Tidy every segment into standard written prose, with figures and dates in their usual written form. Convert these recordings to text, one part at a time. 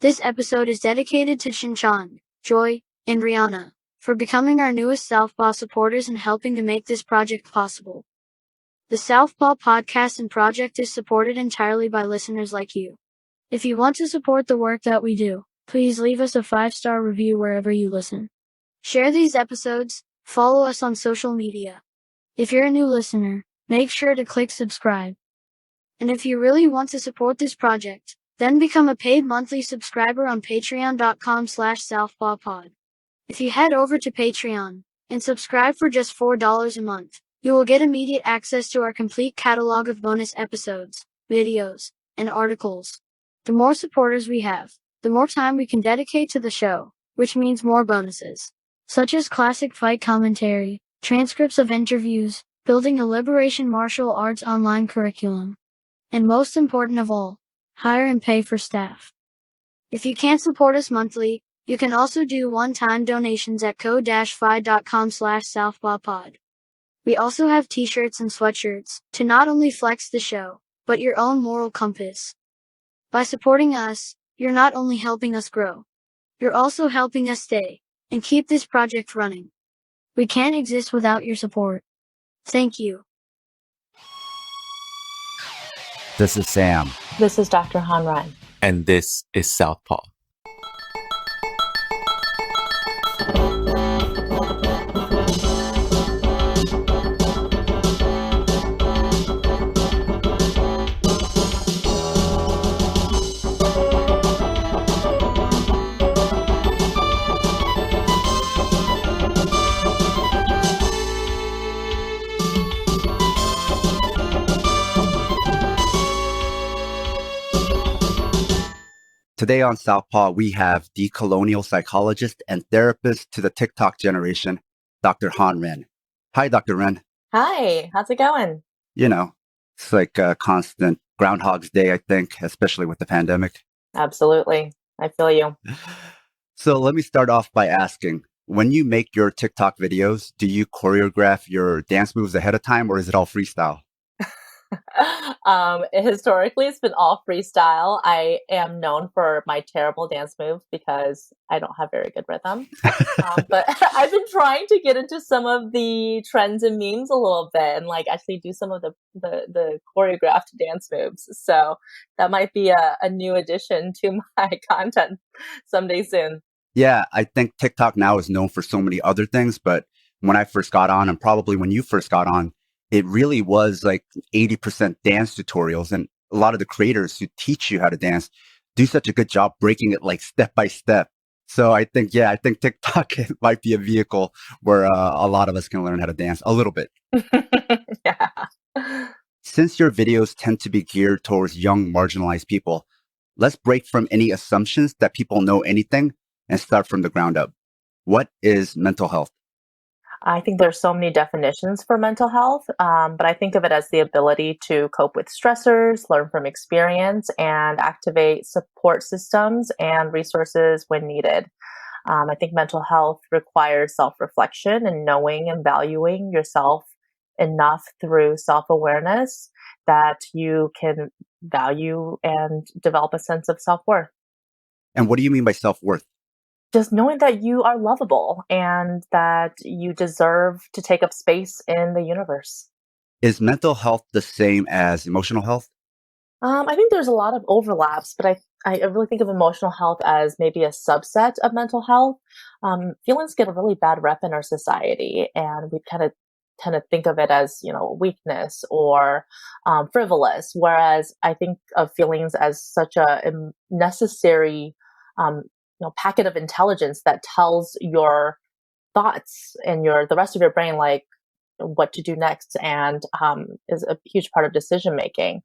This episode is dedicated to Shinchan, Joy, and Rihanna for becoming our newest Southpaw supporters and helping to make this project possible. The Southpaw podcast and project is supported entirely by listeners like you. If you want to support the work that we do, please leave us a 5-star review wherever you listen. Share these episodes, follow us on social media. If you're a new listener, make sure to click subscribe. And if you really want to support this project, then become a paid monthly subscriber on patreon.com/southpawpod. If you head over to Patreon and subscribe for just $4 a month, you will get immediate access to our complete catalog of bonus episodes, videos, and articles. The more supporters we have, the more time we can dedicate to the show, which means more bonuses, such as classic fight commentary, transcripts of interviews, building a liberation martial arts online curriculum, and most important of all, hire and pay for staff. If you can't support us monthly, you can also do one-time donations at ko-fi.com/southpawpod. We also have t-shirts and sweatshirts to not only flex the show, but your own moral compass. By supporting us, you're not only helping us grow, you're also helping us stay and keep this project running. We can't exist without your support. Thank you. This is Sam. This is Dr. Han Ryan. And this is Southpaw. Today on Southpaw, we have decolonial psychologist and therapist to the TikTok generation, Dr. Han Ren. Hi, Dr. Ren. Hi, how's it going? You know, it's like a constant Groundhog's Day, I think, especially with the pandemic. Absolutely. I feel you. So let me start off by asking, when you make your TikTok videos, do you choreograph your dance moves ahead of time or is it all freestyle? Historically, it's been all freestyle. I am known for my terrible dance moves because I don't have very good rhythm. But I've been trying to get into some of the trends and memes a little bit and like actually do some of the choreographed dance moves. So that might be a new addition to my content someday soon. Yeah, I think TikTok now is known for so many other things, but when I first got on, and probably when you first got on, it really was like 80% dance tutorials. And a lot of the creators who teach you how to dance do such a good job breaking it like step by step. So I think TikTok might be a vehicle where a lot of us can learn how to dance a little bit. Yeah. Since your videos tend to be geared towards young marginalized people, let's break from any assumptions that people know anything and start from the ground up. What is mental health? I think there's so many definitions for mental health, but I think of it as the ability to cope with stressors, learn from experience, and activate support systems and resources when needed. I think mental health requires self-reflection and knowing and valuing yourself enough through self-awareness that you can value and develop a sense of self-worth. And what do you mean by self-worth? Just knowing that you are lovable and that you deserve to take up space in the universe. Is mental health the same as emotional health? I think there's a lot of overlaps, but I really think of emotional health as maybe a subset of mental health. Feelings get a really bad rep in our society, and we kind of tend to think of it as, weakness or frivolous, whereas I think of feelings as such a necessary packet of intelligence that tells your thoughts and the rest of your brain like what to do next, and is a huge part of decision making.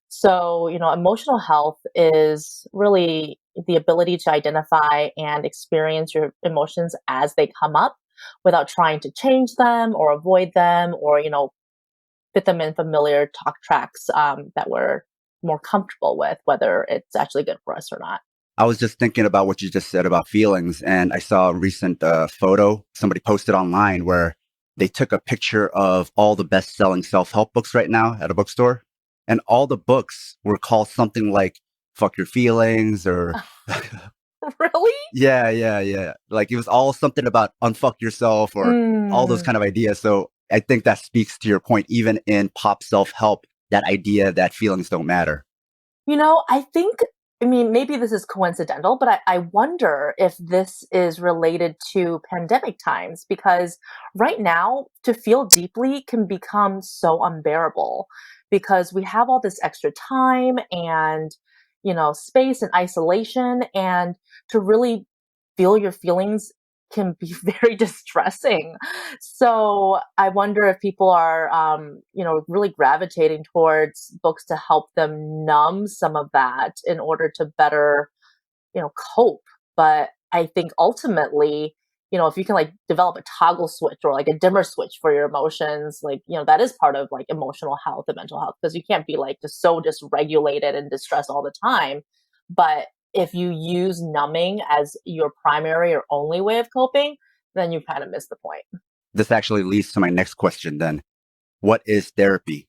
So, emotional health is really the ability to identify and experience your emotions as they come up without trying to change them or avoid them or, fit them in familiar talk tracks that we're more comfortable with, whether it's actually good for us or not. I was just thinking about what you just said about feelings, and I saw a recent photo somebody posted online where they took a picture of all the best-selling self-help books right now at a bookstore, and all the books were called something like fuck your feelings or Really? yeah. Like it was all something about unfuck yourself or all those kind of ideas. So I think that speaks to your point, even in pop self-help, that idea that feelings don't matter. I think, maybe this is coincidental, but I wonder if this is related to pandemic times because right now, to feel deeply can become so unbearable because we have all this extra time and, space and isolation. And to really feel your feelings can be very distressing. So I wonder if people are, really gravitating towards books to help them numb some of that in order to better, cope. But I think ultimately, if you can like develop a toggle switch or like a dimmer switch for your emotions, like, that is part of like emotional health and mental health because you can't be like just so dysregulated and distressed all the time. But if you use numbing as your primary or only way of coping, then you kind of miss the point. This actually leads to my next question then. What is therapy?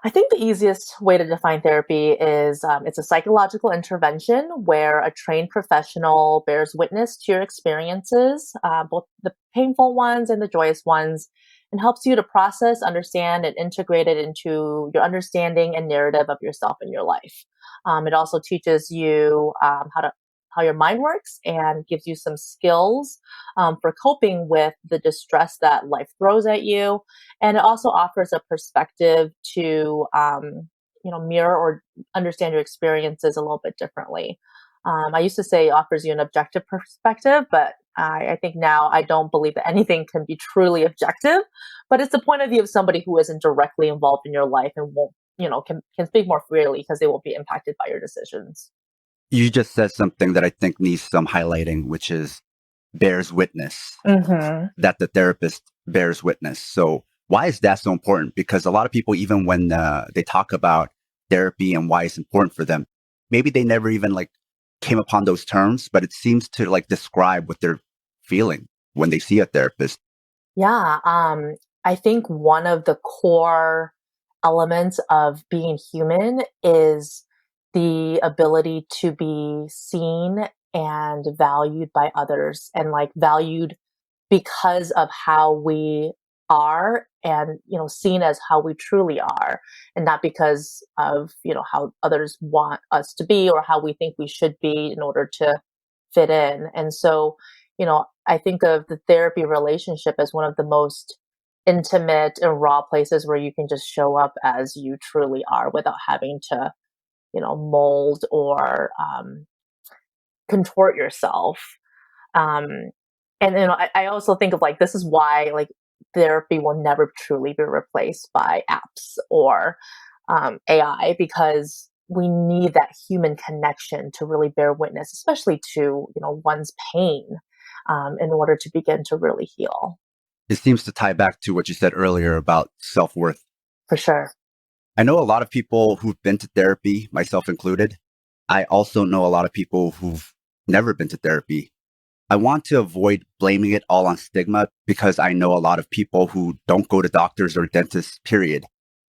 I think the easiest way to define therapy is it's a psychological intervention where a trained professional bears witness to your experiences, both the painful ones and the joyous ones, and helps you to process, understand, and integrate it into your understanding and narrative of yourself and your life. It also teaches you how your mind works and gives you some skills for coping with the distress that life throws at you, and it also offers a perspective to mirror or understand your experiences a little bit differently. I used to say it offers you an objective perspective, but I think now I don't believe that anything can be truly objective, but it's the point of view of somebody who isn't directly involved in your life and won't, can speak more freely because they won't be impacted by your decisions. You just said something that I think needs some highlighting, which is bears witness, Mm-hmm. that the therapist bears witness. So why is that so important? Because a lot of people, even when they talk about therapy and why it's important for them, maybe they never even like came upon those terms, but it seems to like describe what they're feeling when they see a therapist. Yeah, I think one of the core elements of being human is the ability to be seen and valued by others and like valued because of how we are and seen as how we truly are and not because of how others want us to be or how we think we should be in order to fit in. And so I think of the therapy relationship as one of the most intimate and raw places where you can just show up as you truly are without having to mold or contort yourself. um, and I also think of like this is why like therapy will never truly be replaced by apps or AI because we need that human connection to really bear witness, especially to one's pain, in order to begin to really heal. It seems to tie back to what you said earlier about self-worth. For sure. I know a lot of people who've been to therapy, myself included. I also know a lot of people who've never been to therapy. I want to avoid blaming it all on stigma because I know a lot of people who don't go to doctors or dentists, period.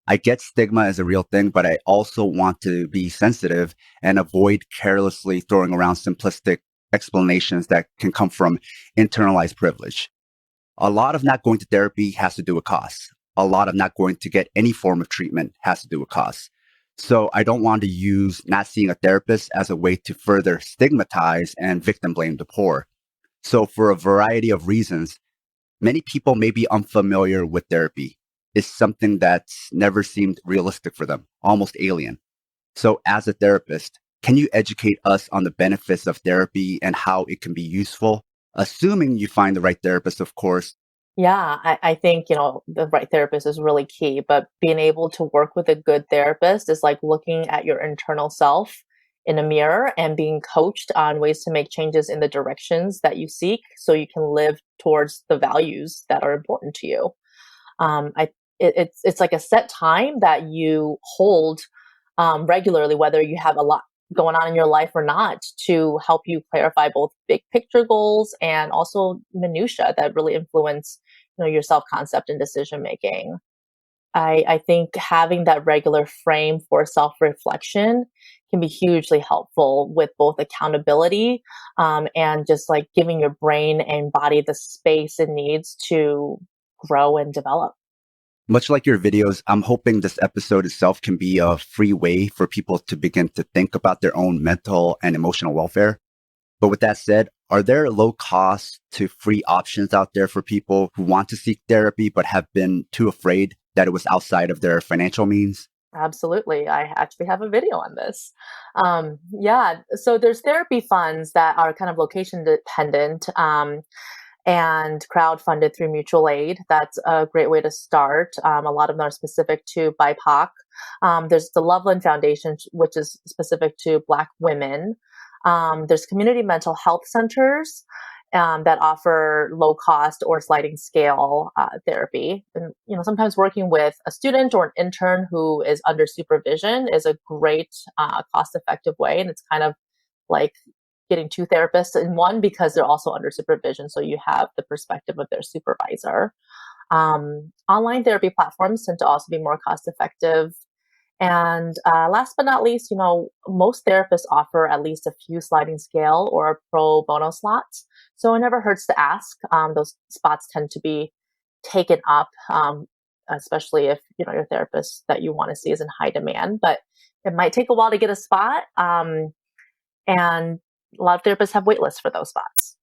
I get stigma as a real thing, but I also want to be sensitive and avoid carelessly throwing around simplistic explanations that can come from internalized privilege. A lot of not going to therapy has to do with costs. A lot of not going to get any form of treatment has to do with costs. So I don't want to use not seeing a therapist as a way to further stigmatize and victim blame the poor. So for a variety of reasons, many people may be unfamiliar with therapy. It's something that's never seemed realistic for them, almost alien. So as a therapist, can you educate us on the benefits of therapy and how it can be useful? Assuming you find the right therapist, of course. Yeah, I think, the right therapist is really key, but being able to work with a good therapist is like looking at your internal self in a mirror and being coached on ways to make changes in the directions that you seek so you can live towards the values that are important to you. I it's like a set time that you hold regularly, whether you have a lot going on in your life or not, to help you clarify both big picture goals and also minutia that really influence your self concept and decision making. I think having that regular frame for self-reflection can be hugely helpful with both accountability and just like giving your brain and body the space it needs to grow and develop. Much like your videos, I'm hoping this episode itself can be a free way for people to begin to think about their own mental and emotional welfare. But with that said, are there low cost to free options out there for people who want to seek therapy but have been too afraid that it was outside of their financial means? Absolutely. I actually have a video on this. Yeah. So there's therapy funds that are kind of location dependent and crowd-funded through mutual aid. That's a great way to start. A lot of them are specific to BIPOC. There's the Loveland Foundation, which is specific to Black women. There's community mental health centers that offer low cost or sliding scale therapy. And sometimes working with a student or an intern who is under supervision is a great cost effective way. And it's kind of like getting two therapists in one because they're also under supervision. So you have the perspective of their supervisor. Online therapy platforms tend to also be more cost effective. And last but not least, most therapists offer at least a few sliding scale or pro bono slots. So it never hurts to ask. Those spots tend to be taken up, especially if your therapist that you want to see is in high demand. But it might take a while to get a spot. And a lot of therapists have wait lists for those spots.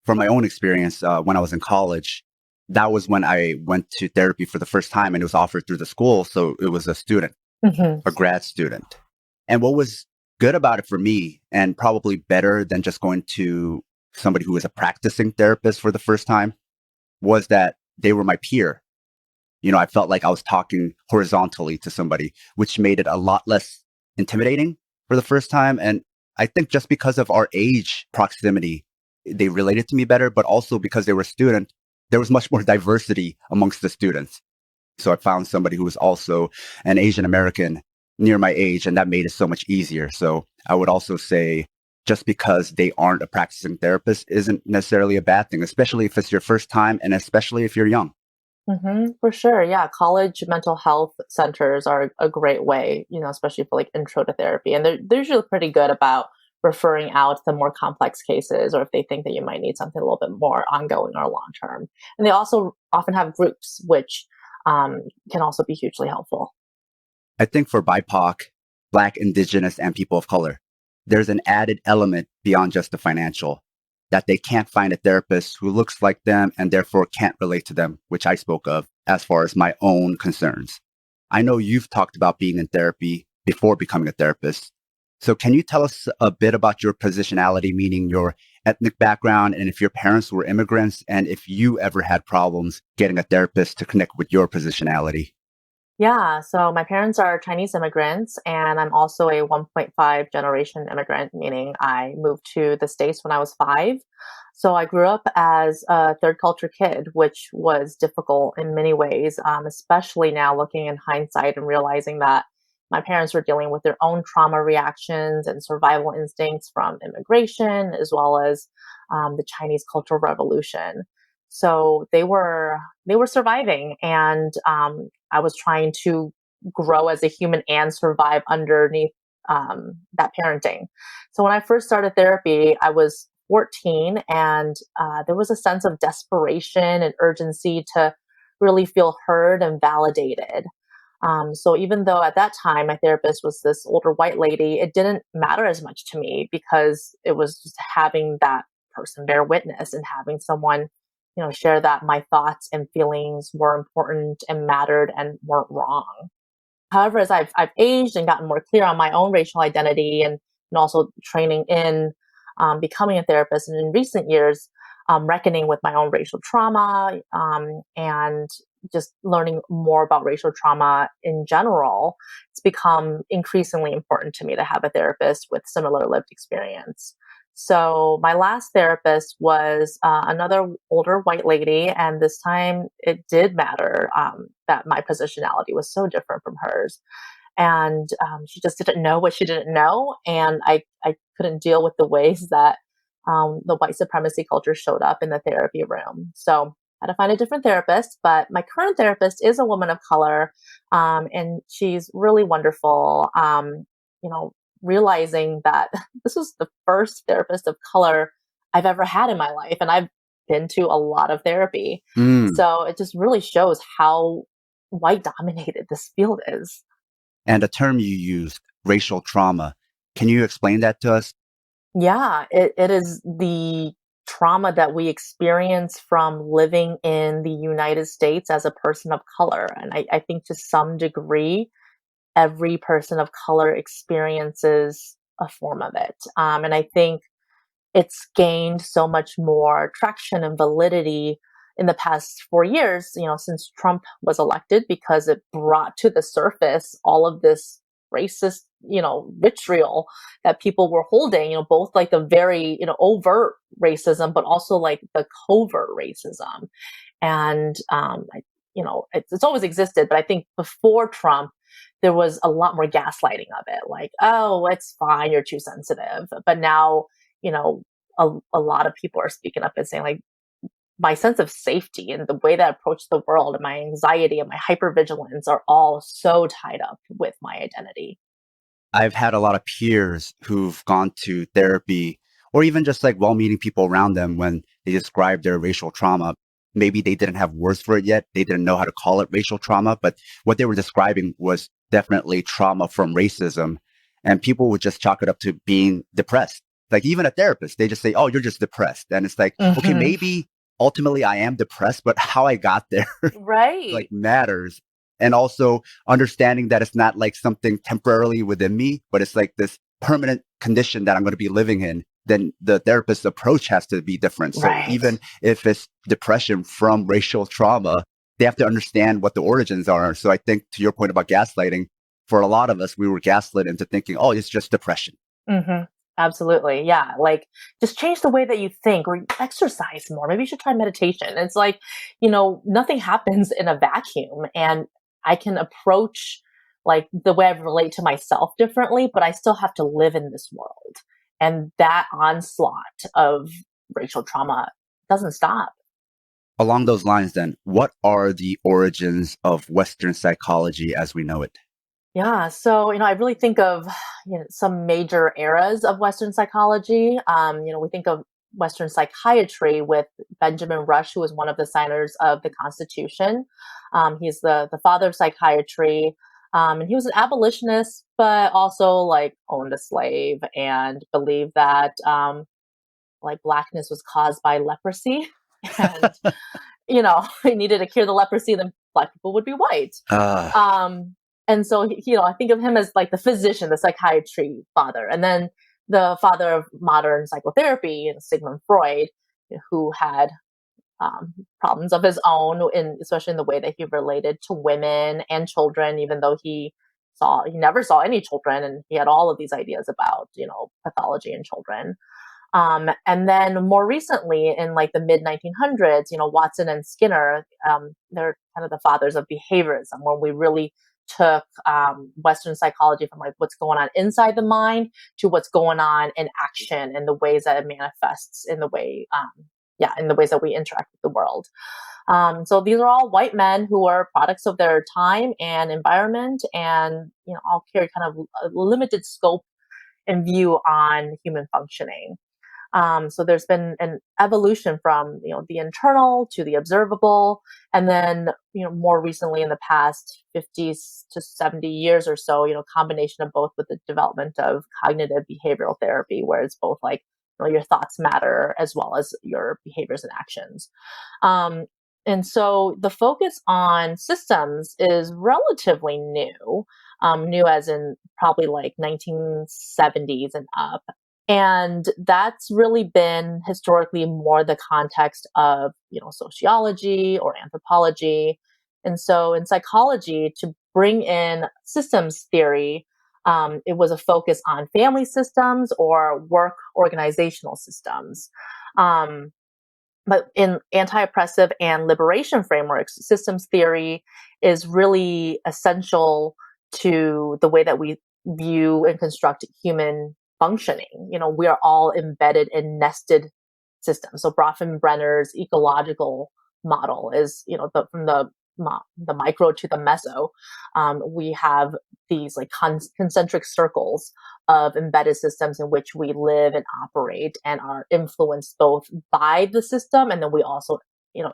From my own experience, when I was in college, that was when I went to therapy for the first time, and it was offered through the school. So it was a student, a grad student. And what was good about it for me, and probably better than just going to somebody who was a practicing therapist for the first time, was that they were my peer. I felt like I was talking horizontally to somebody, which made it a lot less intimidating for the first time. And I think just because of our age proximity, they related to me better, but also because they were a student, there was much more diversity amongst the students. So I found somebody who was also an Asian American near my age, and that made it so much easier. So I would also say just because they aren't a practicing therapist isn't necessarily a bad thing, especially if it's your first time and especially if you're young. For sure. Yeah. College mental health centers are a great way, especially for like intro to therapy. And they're usually pretty good about referring out the more complex cases or if they think that you might need something a little bit more ongoing or long term. And they also often have groups, which can also be hugely helpful. I think for BIPOC, Black, Indigenous, and people of color, there's an added element beyond just the financial, that they can't find a therapist who looks like them and therefore can't relate to them, which I spoke of as far as my own concerns. I know you've talked about being in therapy before becoming a therapist. So can you tell us a bit about your positionality, meaning your ethnic background, and if your parents were immigrants, and if you ever had problems getting a therapist to connect with your positionality? Yeah, so my parents are Chinese immigrants, and I'm also a 1.5 generation immigrant, meaning I moved to the States when I was 5. So I grew up as a third culture kid, which was difficult in many ways, especially now looking in hindsight and realizing that my parents were dealing with their own trauma reactions and survival instincts from immigration, as well as the Chinese Cultural Revolution. So they were surviving, and I was trying to grow as a human and survive underneath that parenting. So when I first started therapy, I was 14, and there was a sense of desperation and urgency to really feel heard and validated. So even though at that time my therapist was this older white lady, it didn't matter as much to me because it was just having that person bear witness and having someone share that my thoughts and feelings were important and mattered and weren't wrong. However, as I've aged and gotten more clear on my own racial identity and also training in becoming a therapist, and in recent years, reckoning with my own racial trauma and just learning more about racial trauma in general, it's become increasingly important to me to have a therapist with similar lived experience. So my last therapist was another older white lady, and this time it did matter that my positionality was so different from hers. And she just didn't know what she didn't know, and I couldn't deal with the ways that the white supremacy culture showed up in the therapy room. So had to find a different therapist, but my current therapist is a woman of color, and she's really wonderful. Realizing that this was the first therapist of color I've ever had in my life, and I've been to a lot of therapy. So it just really shows how white dominated this field is. And a term you used, racial trauma. Can you explain that to us? Yeah, it is the trauma that we experience from living in the United States as a person of color. And I think to some degree, every person of color experiences a form of it. And I think it's gained so much more traction and validity in the past 4 years, since Trump was elected, because it brought to the surface all of this racist, vitriol that people were holding, both like the very, overt racism, but also like the covert racism. And, it's always existed, but I think before Trump, there was a lot more gaslighting of it. Like, oh, it's fine, you're too sensitive. But now, a lot of people are speaking up and saying, like, my sense of safety and the way that I approach the world and my anxiety and my hypervigilance are all so tied up with my identity. I've had a lot of peers who've gone to therapy or even just like well-meaning people around them when they describe their racial trauma. Maybe they didn't have words for it yet. They didn't know how to call it racial trauma, but what they were describing was definitely trauma from racism. And people would just chalk it up to being depressed. Like even a therapist, they just say, oh, you're just depressed. And it's like, okay, maybe ultimately I am depressed, but how I got there right, like matters. And also understanding that it's not like something temporarily within me, but it's like this permanent condition that I'm going to be living in. Then the therapist's approach has to be different. So even if it's depression from racial trauma, they have to understand what the origins are. So I think to your point about gaslighting, for a lot of us, we were gaslit into thinking, oh, it's just depression. Absolutely. Yeah. Like just change the way that you think or exercise more. Maybe you should try meditation. It's like, nothing happens in a vacuum, and I can approach like the way I relate to myself differently, but I still have to live in this world. And that onslaught of racial trauma doesn't stop. Along those lines, then, what are the origins of Western psychology as we know it? Yeah, so I really think of some major eras of Western psychology. We think of Western psychiatry with Benjamin Rush, who was one of the signers of the Constitution. He's the father of psychiatry, and he was an abolitionist, but also like owned a slave and believed that like blackness was caused by leprosy, and he needed to cure the leprosy, then black people would be white. And so, I think of him as like the physician, the psychiatry father. And then the father of modern psychotherapy, Sigmund Freud, who had problems of his own, especially in the way that he related to women and children, even though he never saw any children. And he had all of these ideas about, pathology in children. And then more recently in like the mid 1900s, Watson and Skinner, they're kind of the fathers of behaviorism, when we really took Western psychology from like what's going on inside the mind to what's going on in action and the ways that it manifests in the way, in the ways that we interact with the world. So these are all white men who are products of their time and environment, and all carry kind of a limited scope and view on human functioning. So there's been an evolution from, the internal to the observable. And then, more recently in the past 50 to 70 years or so, combination of both with the development of cognitive behavioral therapy, where it's both like, your thoughts matter as well as your behaviors and actions. And so the focus on systems is relatively new, new as in probably like 1970s and up. And that's really been historically more the context of, sociology or anthropology. And so in psychology, to bring in systems theory, it was a focus on family systems or work organizational systems. But in anti-oppressive and liberation frameworks, systems theory is really essential to the way that we view and construct human functioning. We are all embedded in nested systems. So Bronfenbrenner's ecological model is, from the micro to the meso. We have these like concentric circles of embedded systems in which we live and operate and are influenced both by the system, and then we also,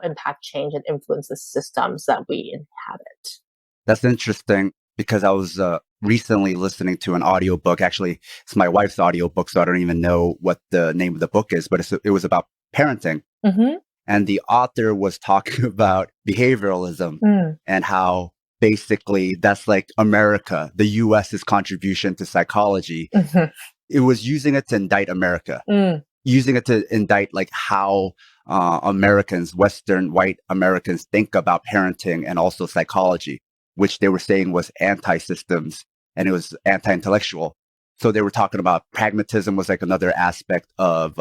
impact change and influence the systems that we inhabit. That's interesting because I was recently listening to an audiobook. Actually, it's my wife's audiobook, so I don't even know what the name of the book is, but it was about parenting. Mm-hmm. And the author was talking about behavioralism and how basically that's like America, the US's contribution to psychology. Mm-hmm. It was using it to indict America, using it to indict like how Americans, Western white Americans think about parenting and also psychology, which they were saying was anti-systems and it was anti-intellectual. So they were talking about pragmatism was like another aspect of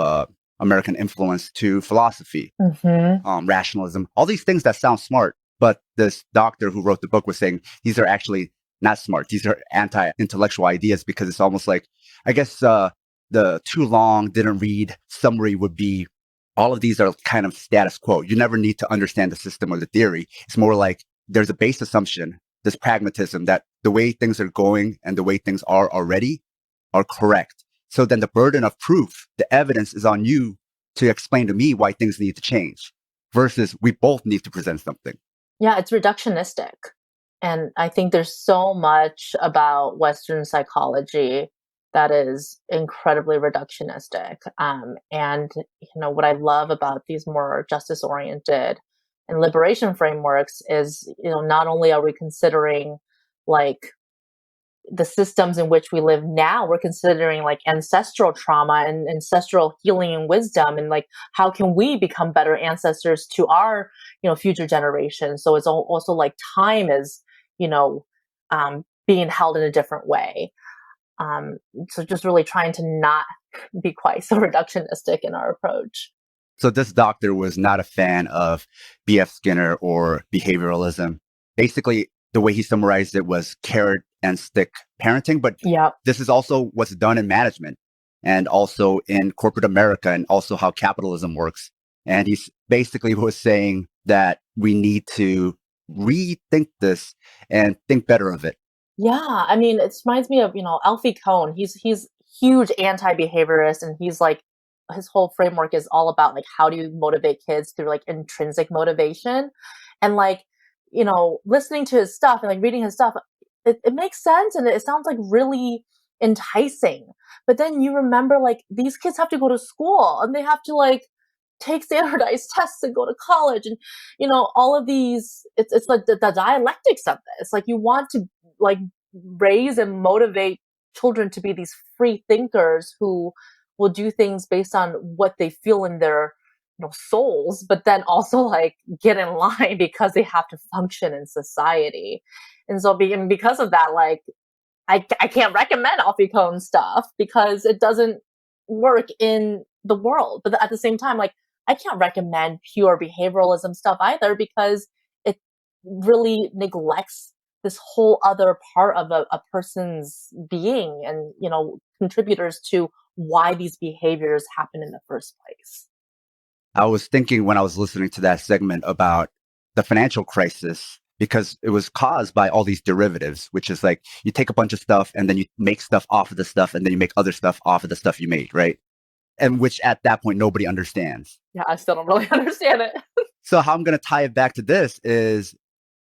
American influence to philosophy, rationalism, all these things that sound smart. But this doctor who wrote the book was saying these are actually not smart. These are anti-intellectual ideas because it's almost like, I guess the too long didn't read summary would be all of these are kind of status quo. You never need to understand the system or the theory. It's more like there's a base assumption, this pragmatism that the way things are going and the way things are already are correct. So then the burden of proof, the evidence is on you to explain to me why things need to change versus we both need to present something. Yeah, it's reductionistic. And I think there's so much about Western psychology that is incredibly reductionistic. And, what I love about these more justice-oriented and liberation frameworks is, not only are we considering like the systems in which we live now, we're considering like ancestral trauma and ancestral healing and wisdom, and like how can we become better ancestors to our future generations. So it's also like time is being held in a different way. So just really trying to not be quite so reductionistic in our approach. So this doctor was not a fan of B.F. Skinner or behavioralism. Basically, the way he summarized it was carrot and stick parenting. But this is also what's done in management and also in corporate America and also how capitalism works. And he basically was saying that we need to rethink this and think better of it. Yeah, I mean, it reminds me of, Alfie Kohn. He's huge anti-behaviorist, and he's like, his whole framework is all about like how do you motivate kids through like intrinsic motivation. And like, listening to his stuff and like reading his stuff, it makes sense and it sounds like really enticing. But then you remember like these kids have to go to school and they have to like take standardized tests and go to college, and all of these. It's like the dialectics of this. Like you want to like raise and motivate children to be these free thinkers who will do things based on what they feel in their souls, but then also like get in line because they have to function in society. And so because of that, like I can't recommend Alfie Kohn stuff because it doesn't work in the world. But at the same time, like I can't recommend pure behavioralism stuff either because it really neglects this whole other part of a person's being and, contributors to why these behaviors happen in the first place. I was thinking when I was listening to that segment about the financial crisis, because it was caused by all these derivatives, which is like you take a bunch of stuff and then you make stuff off of the stuff and then you make other stuff off of the stuff you made, right? And which at that point, nobody understands. Yeah, I still don't really understand it. So how I'm going to tie it back to this is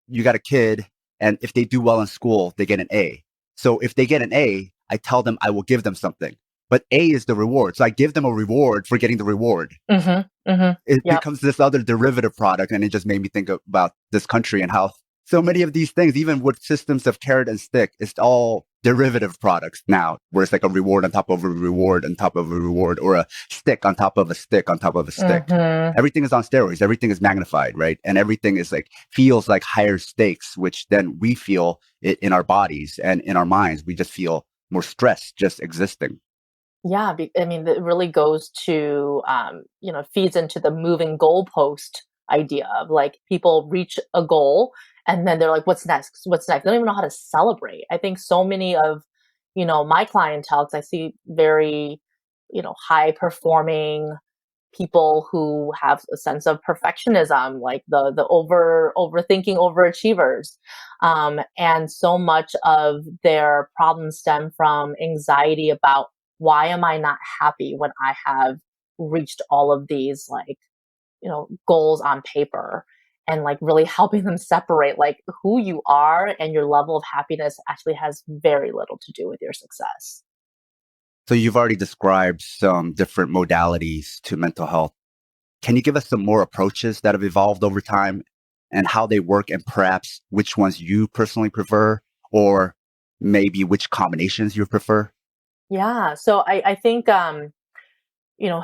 you got a kid and if they do well in school, they get an A. So if they get an A, I tell them I will give them something. But A is the reward. So I give them a reward for getting the reward. It becomes this other derivative product. And it just made me think about this country and how so many of these things, even with systems of carrot and stick, it's all derivative products now, where it's like a reward on top of a reward on top of a reward, or a stick on top of a stick on top of a stick. Everything is on steroids. Everything is magnified, right? And everything is like, feels like higher stakes, which then we feel it in our bodies and in our minds. We just feel more stress just existing. Yeah, I mean, it really goes to, feeds into the moving goalpost idea of like people reach a goal and then they're like, what's next? What's next? They don't even know how to celebrate. I think so many of, my clientele, because I see very, high performing people who have a sense of perfectionism, like the overthinking overachievers. And so much of their problems stem from anxiety about, why am I not happy when I have reached all of these, like, goals on paper, and like really helping them separate like who you are and your level of happiness actually has very little to do with your success. So you've already described some different modalities to mental health. Can you give us some more approaches that have evolved over time and how they work, and perhaps which ones you personally prefer, or maybe which combinations you prefer? Yeah. So I think,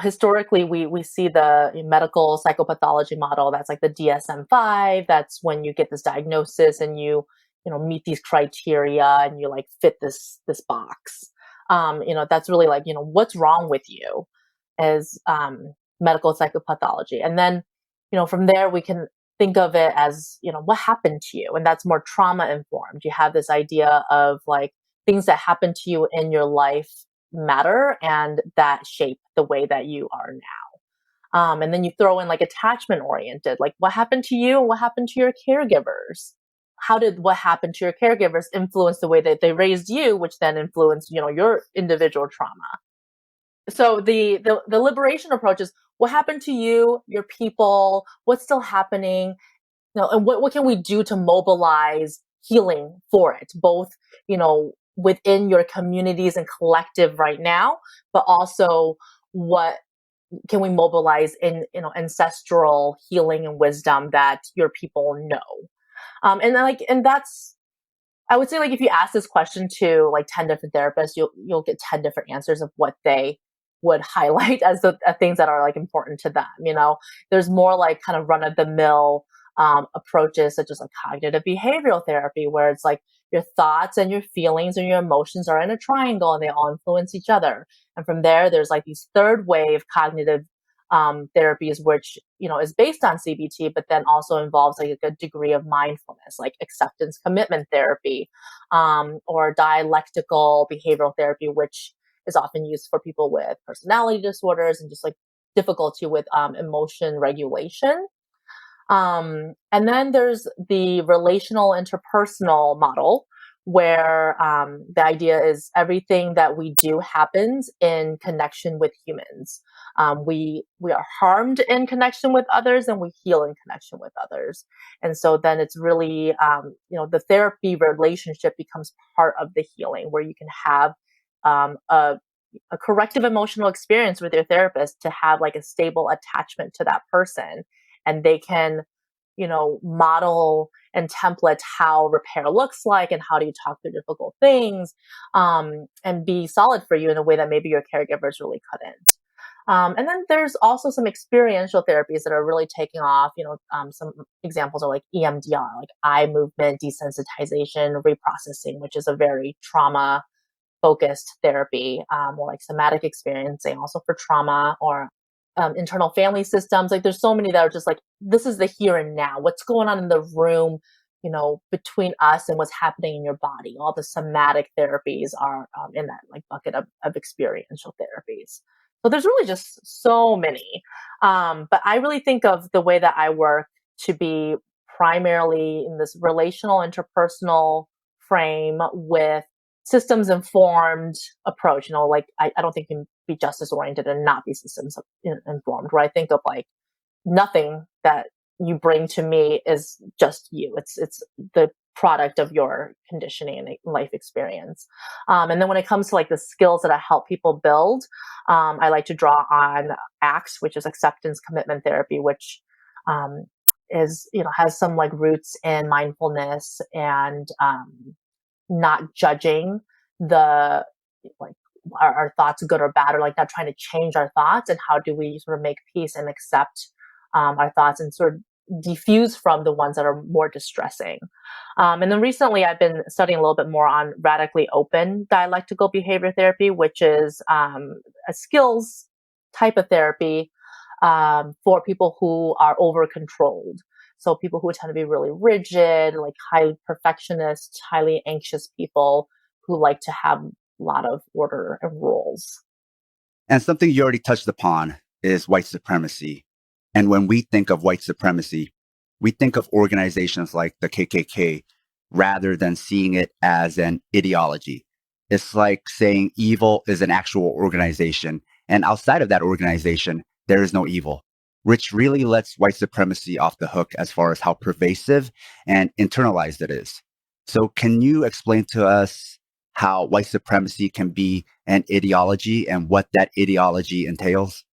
historically we see the medical psychopathology model. That's like the DSM-5. That's when you get this diagnosis and you meet these criteria and you like fit this box. That's really like, what's wrong with you as medical psychopathology. And then, from there we can think of it as, what happened to you? And that's more trauma informed. You have this idea of like things that happen to you in your life matter and that shape the way that you are now. And then you throw in like attachment oriented, like what happened to you? What happened to your caregivers? How did what happened to your caregivers influence the way that they raised you, which then influenced, your individual trauma? So the liberation approach is, what happened to you, your people, what's still happening, and what can we do to mobilize healing for it, both, within your communities and collective right now, but also what can we mobilize in, ancestral healing and wisdom that your people know. And that's, I would say, like, if you ask this question to like 10 different therapists, you'll get 10 different answers of what they would highlight as the things that are like important to them. There's more like kind of run of the mill approaches such as like cognitive behavioral therapy, where it's like your thoughts and your feelings and your emotions are in a triangle and they all influence each other. And from there, there's like these third wave cognitive therapies, which, is based on CBT, but then also involves like a degree of mindfulness, like acceptance commitment therapy, or dialectical behavioral therapy, which is often used for people with personality disorders and just like difficulty with emotion regulation. And then there's the relational interpersonal model, where the idea is everything that we do happens in connection with humans. We are harmed in connection with others, and we heal in connection with others. And so then it's really, the therapy relationship becomes part of the healing, where you can have a corrective emotional experience with your therapist to have like a stable attachment to that person, and they can, model and template how repair looks like and how do you talk through difficult things, and be solid for you in a way that maybe your caregivers really couldn't. And then there's also some experiential therapies that are really taking off. Some examples are like EMDR, like eye movement desensitization reprocessing, which is a very trauma focused therapy, or like somatic experiencing, also for trauma, or internal family systems. Like there's so many that are just like, this is the here and now. What's going on in the room, between us and what's happening in your body. All the somatic therapies are in that like bucket of experiential therapies. So there's really just so many. But I really think of the way that I work to be primarily in this relational interpersonal frame with systems informed approach. Like I don't think you can be justice oriented and not be systems informed, where I think of like nothing that you bring to me is just you. It's the product of your conditioning and life experience. And then when it comes to like the skills that I help people build, I like to draw on ACTS, which is acceptance commitment therapy, which is, has some like roots in mindfulness and not judging the like our thoughts good or bad, or like not trying to change our thoughts, and how do we sort of make peace and accept our thoughts and sort of diffuse from the ones that are more distressing. And then recently I've been studying a little bit more on radically open dialectical behavior therapy, which is a skills type of therapy for people who are over controlled. So people who tend to be really rigid, like highly perfectionist, highly anxious people who like to have a lot of order and rules. And something you already touched upon is white supremacy. And when we think of white supremacy, we think of organizations like the KKK rather than seeing it as an ideology. It's like saying evil is an actual organization, and outside of that organization, there is no evil, which really lets white supremacy off the hook as far as how pervasive and internalized it is. So, can you explain to us how white supremacy can be an ideology and what that ideology entails?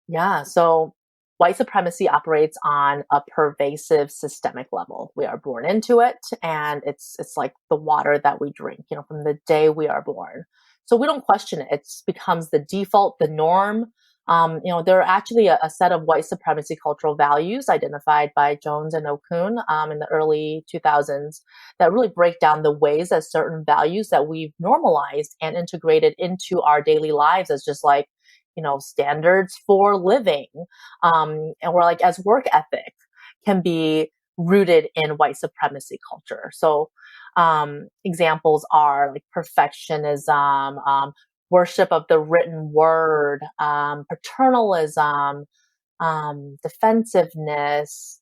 Yeah. So white supremacy operates on a pervasive systemic level. We are born into it, and it's like the water that we drink, from the day we are born. So we don't question it. It becomes the default, the norm. There are actually a set of white supremacy cultural values identified by Jones and Okun in the early 2000s that really break down the ways that certain values that we've normalized and integrated into our daily lives as just like, standards for living. And we're like, as work ethic can be rooted in white supremacy culture. So examples are like perfectionism, worship of the written word, paternalism, defensiveness.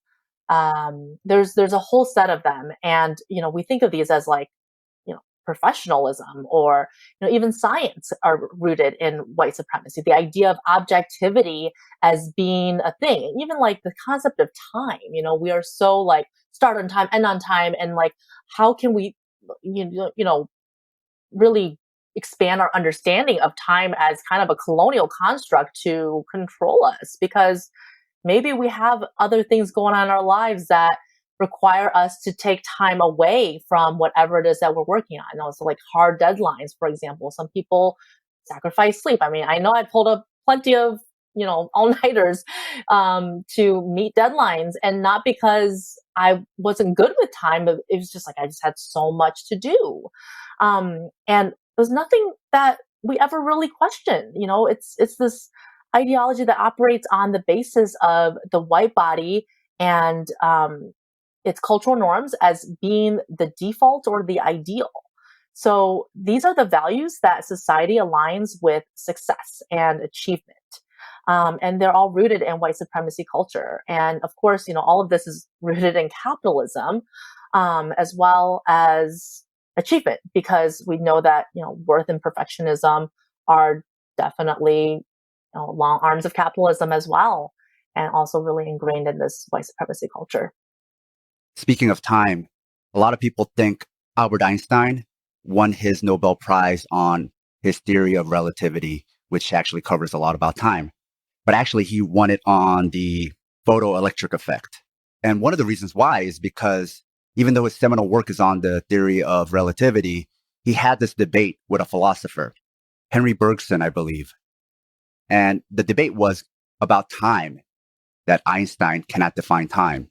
There's a whole set of them. And, we think of these as like, professionalism or even science are rooted in white supremacy. The idea of objectivity as being a thing, even like the concept of time. We are so like start on time, end on time, and like how can we, really expand our understanding of time as kind of a colonial construct to control us? Because maybe we have other things going on in our lives that require us to take time away from whatever it is that we're working on. And also like hard deadlines, for example. Some people sacrifice sleep. I mean, I know I pulled up plenty of, all-nighters to meet deadlines, and not because I wasn't good with time, but it was just like I just had so much to do. And there's nothing that we ever really question. It's this ideology that operates on the basis of the white body and its cultural norms as being the default or the ideal. So these are the values that society aligns with success and achievement. And they're all rooted in white supremacy culture. And of course, all of this is rooted in capitalism, as well as achievement, because we know that, worth and perfectionism are definitely long arms of capitalism as well, and also really ingrained in this white supremacy culture. Speaking of time, a lot of people think Albert Einstein won his Nobel Prize on his theory of relativity, which actually covers a lot about time. But actually, he won it on the photoelectric effect. And one of the reasons why is because even though his seminal work is on the theory of relativity, he had this debate with a philosopher, Henry Bergson, I believe. And the debate was about time, that Einstein cannot define time.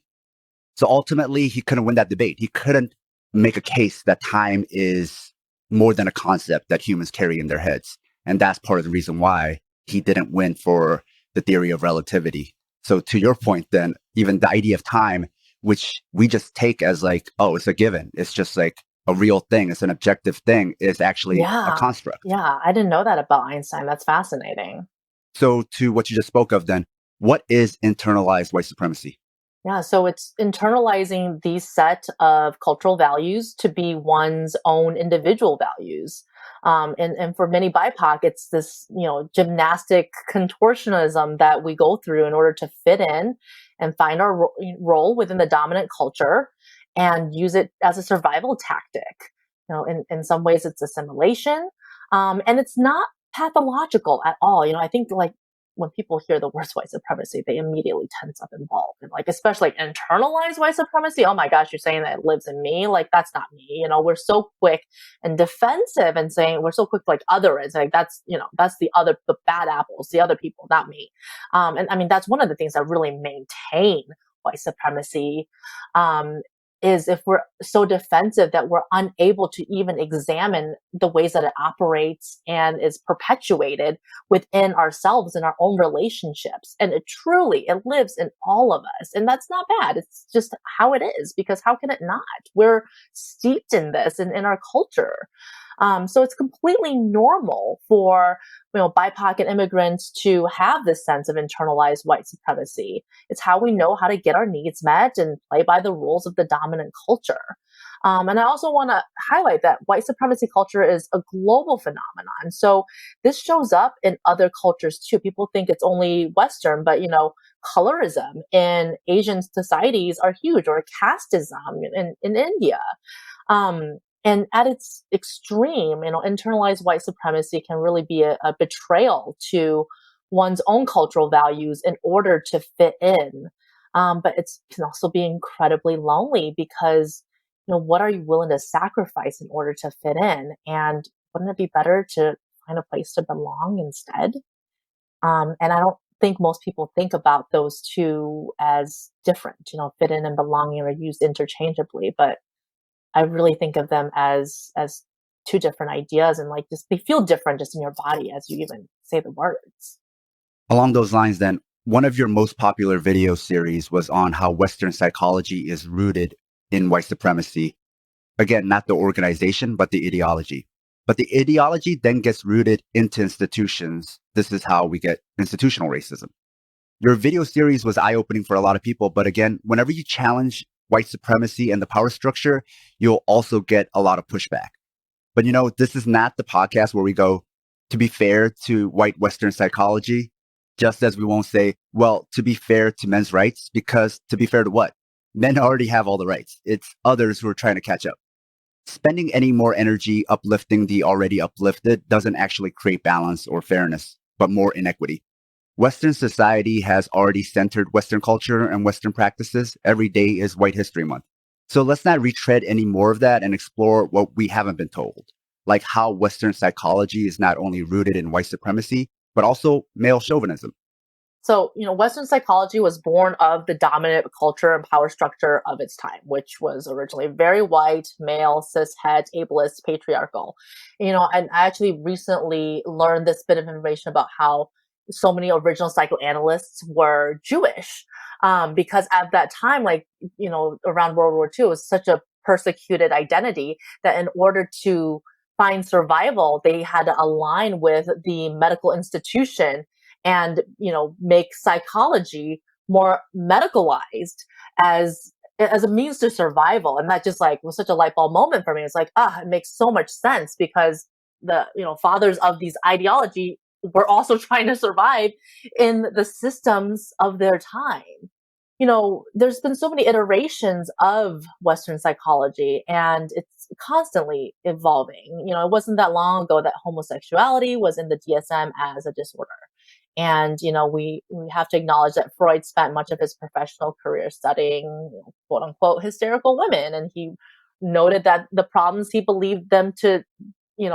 So ultimately, he couldn't win that debate. He couldn't make a case that time is more than a concept that humans carry in their heads. And that's part of the reason why he didn't win for the theory of relativity. So to your point, then, even the idea of time, which we just take as like, oh, it's a given. It's just like a real thing. It's an objective thing. Is actually a construct. Yeah, I didn't know that about Einstein. That's fascinating. So to what you just spoke of, then, what is internalized white supremacy? Yeah, so it's internalizing these set of cultural values to be one's own individual values. And for many BIPOC, it's this, gymnastic contortionism that we go through in order to fit in and find our role within the dominant culture and use it as a survival tactic. In some ways it's assimilation, and it's not pathological at all. I think like when people hear the word white supremacy, they immediately tense up involved. And like, especially like internalized white supremacy. Oh my gosh, you're saying that it lives in me? Like, that's not me. We're so quick and defensive and saying we're so quick to like other it. Like that's, that's the bad apples, the other people, not me. And I mean, that's one of the things that really maintain white supremacy, is if we're so defensive that we're unable to even examine the ways that it operates and is perpetuated within ourselves and our own relationships. And it lives in all of us. And that's not bad. It's just how it is, because how can it not? We're steeped in this and in our culture. So it's completely normal for, BIPOC and immigrants to have this sense of internalized white supremacy. It's how we know how to get our needs met and play by the rules of the dominant culture. And I also want to highlight that white supremacy culture is a global phenomenon. So this shows up in other cultures too. People think it's only Western, but colorism in Asian societies are huge, or casteism in India. And at its extreme, internalized white supremacy can really be a betrayal to one's own cultural values in order to fit in. But it can also be incredibly lonely because, what are you willing to sacrifice in order to fit in? And wouldn't it be better to find a place to belong instead? And I don't think most people think about those two as different. Fit in and belonging are used interchangeably, but I really think of them as two different ideas, and like just they feel different just in your body as you even say the words. Along those lines, then, one of your most popular video series was on how Western psychology is rooted in white supremacy. Again, not the organization, but the ideology. But the ideology then gets rooted into institutions. This is how we get institutional racism. Your video series was eye-opening for a lot of people, but again, whenever you challenge white supremacy and the power structure, you'll also get a lot of pushback. But this is not the podcast where we go, to be fair to white Western psychology, just as we won't say, well, to be fair to men's rights, because to be fair to what? Men already have all the rights. It's others who are trying to catch up. Spending any more energy uplifting the already uplifted doesn't actually create balance or fairness, but more inequity. Western society has already centered Western culture and Western practices. Every day is White History Month. So let's not retread any more of that and explore what we haven't been told, like how Western psychology is not only rooted in white supremacy, but also male chauvinism. So, Western psychology was born of the dominant culture and power structure of its time, which was originally very white, male, cishet, ableist, patriarchal. And I actually recently learned this bit of information about how so many original psychoanalysts were Jewish, because at that time, around World War II, it was such a persecuted identity that in order to find survival, they had to align with the medical institution and, make psychology more medicalized as a means to survival. And that just was such a light bulb moment for me. It's like, it makes so much sense because the, fathers of these ideology were also trying to survive in the systems of their time. There's been so many iterations of Western psychology and it's constantly evolving. It wasn't that long ago that homosexuality was in the DSM as a disorder. And, we have to acknowledge that Freud spent much of his professional career studying, quote unquote, hysterical women. And he noted that the problems he believed them to,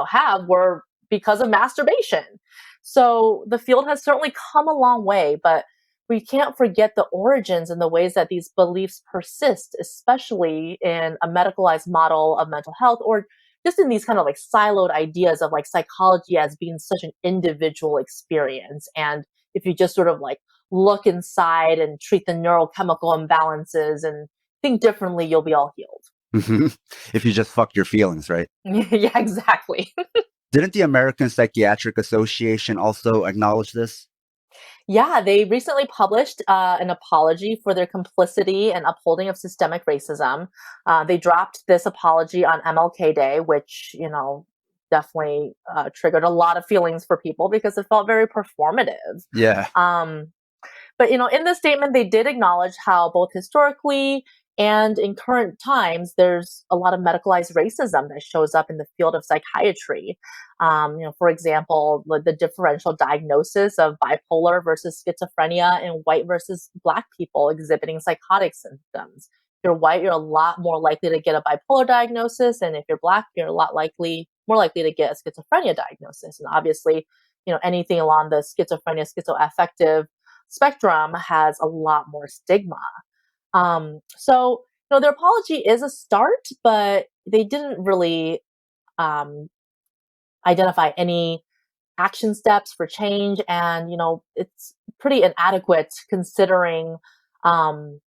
have were because of masturbation. So the field has certainly come a long way, but we can't forget the origins and the ways that these beliefs persist, especially in a medicalized model of mental health, or just in these kind of siloed ideas of psychology as being such an individual experience. And if you just sort of look inside and treat the neurochemical imbalances and think differently, you'll be all healed. If you just fuck your feelings, right? Yeah, exactly. Didn't the American Psychiatric Association also acknowledge this? Yeah, they recently published an apology for their complicity and upholding of systemic racism. They dropped this apology on MLK Day, which, definitely triggered a lot of feelings for people because it felt very performative. Yeah. But, in this statement, they did acknowledge how both historically and in current times, there's a lot of medicalized racism that shows up in the field of psychiatry. For example, the differential diagnosis of bipolar versus schizophrenia in white versus Black people exhibiting psychotic symptoms. If you're white, you're a lot more likely to get a bipolar diagnosis. And if you're Black, you're a lot more likely to get a schizophrenia diagnosis. And obviously, anything along the schizophrenia, schizoaffective spectrum has a lot more stigma. So, their apology is a start, but they didn't really identify any action steps for change. And, it's pretty inadequate considering how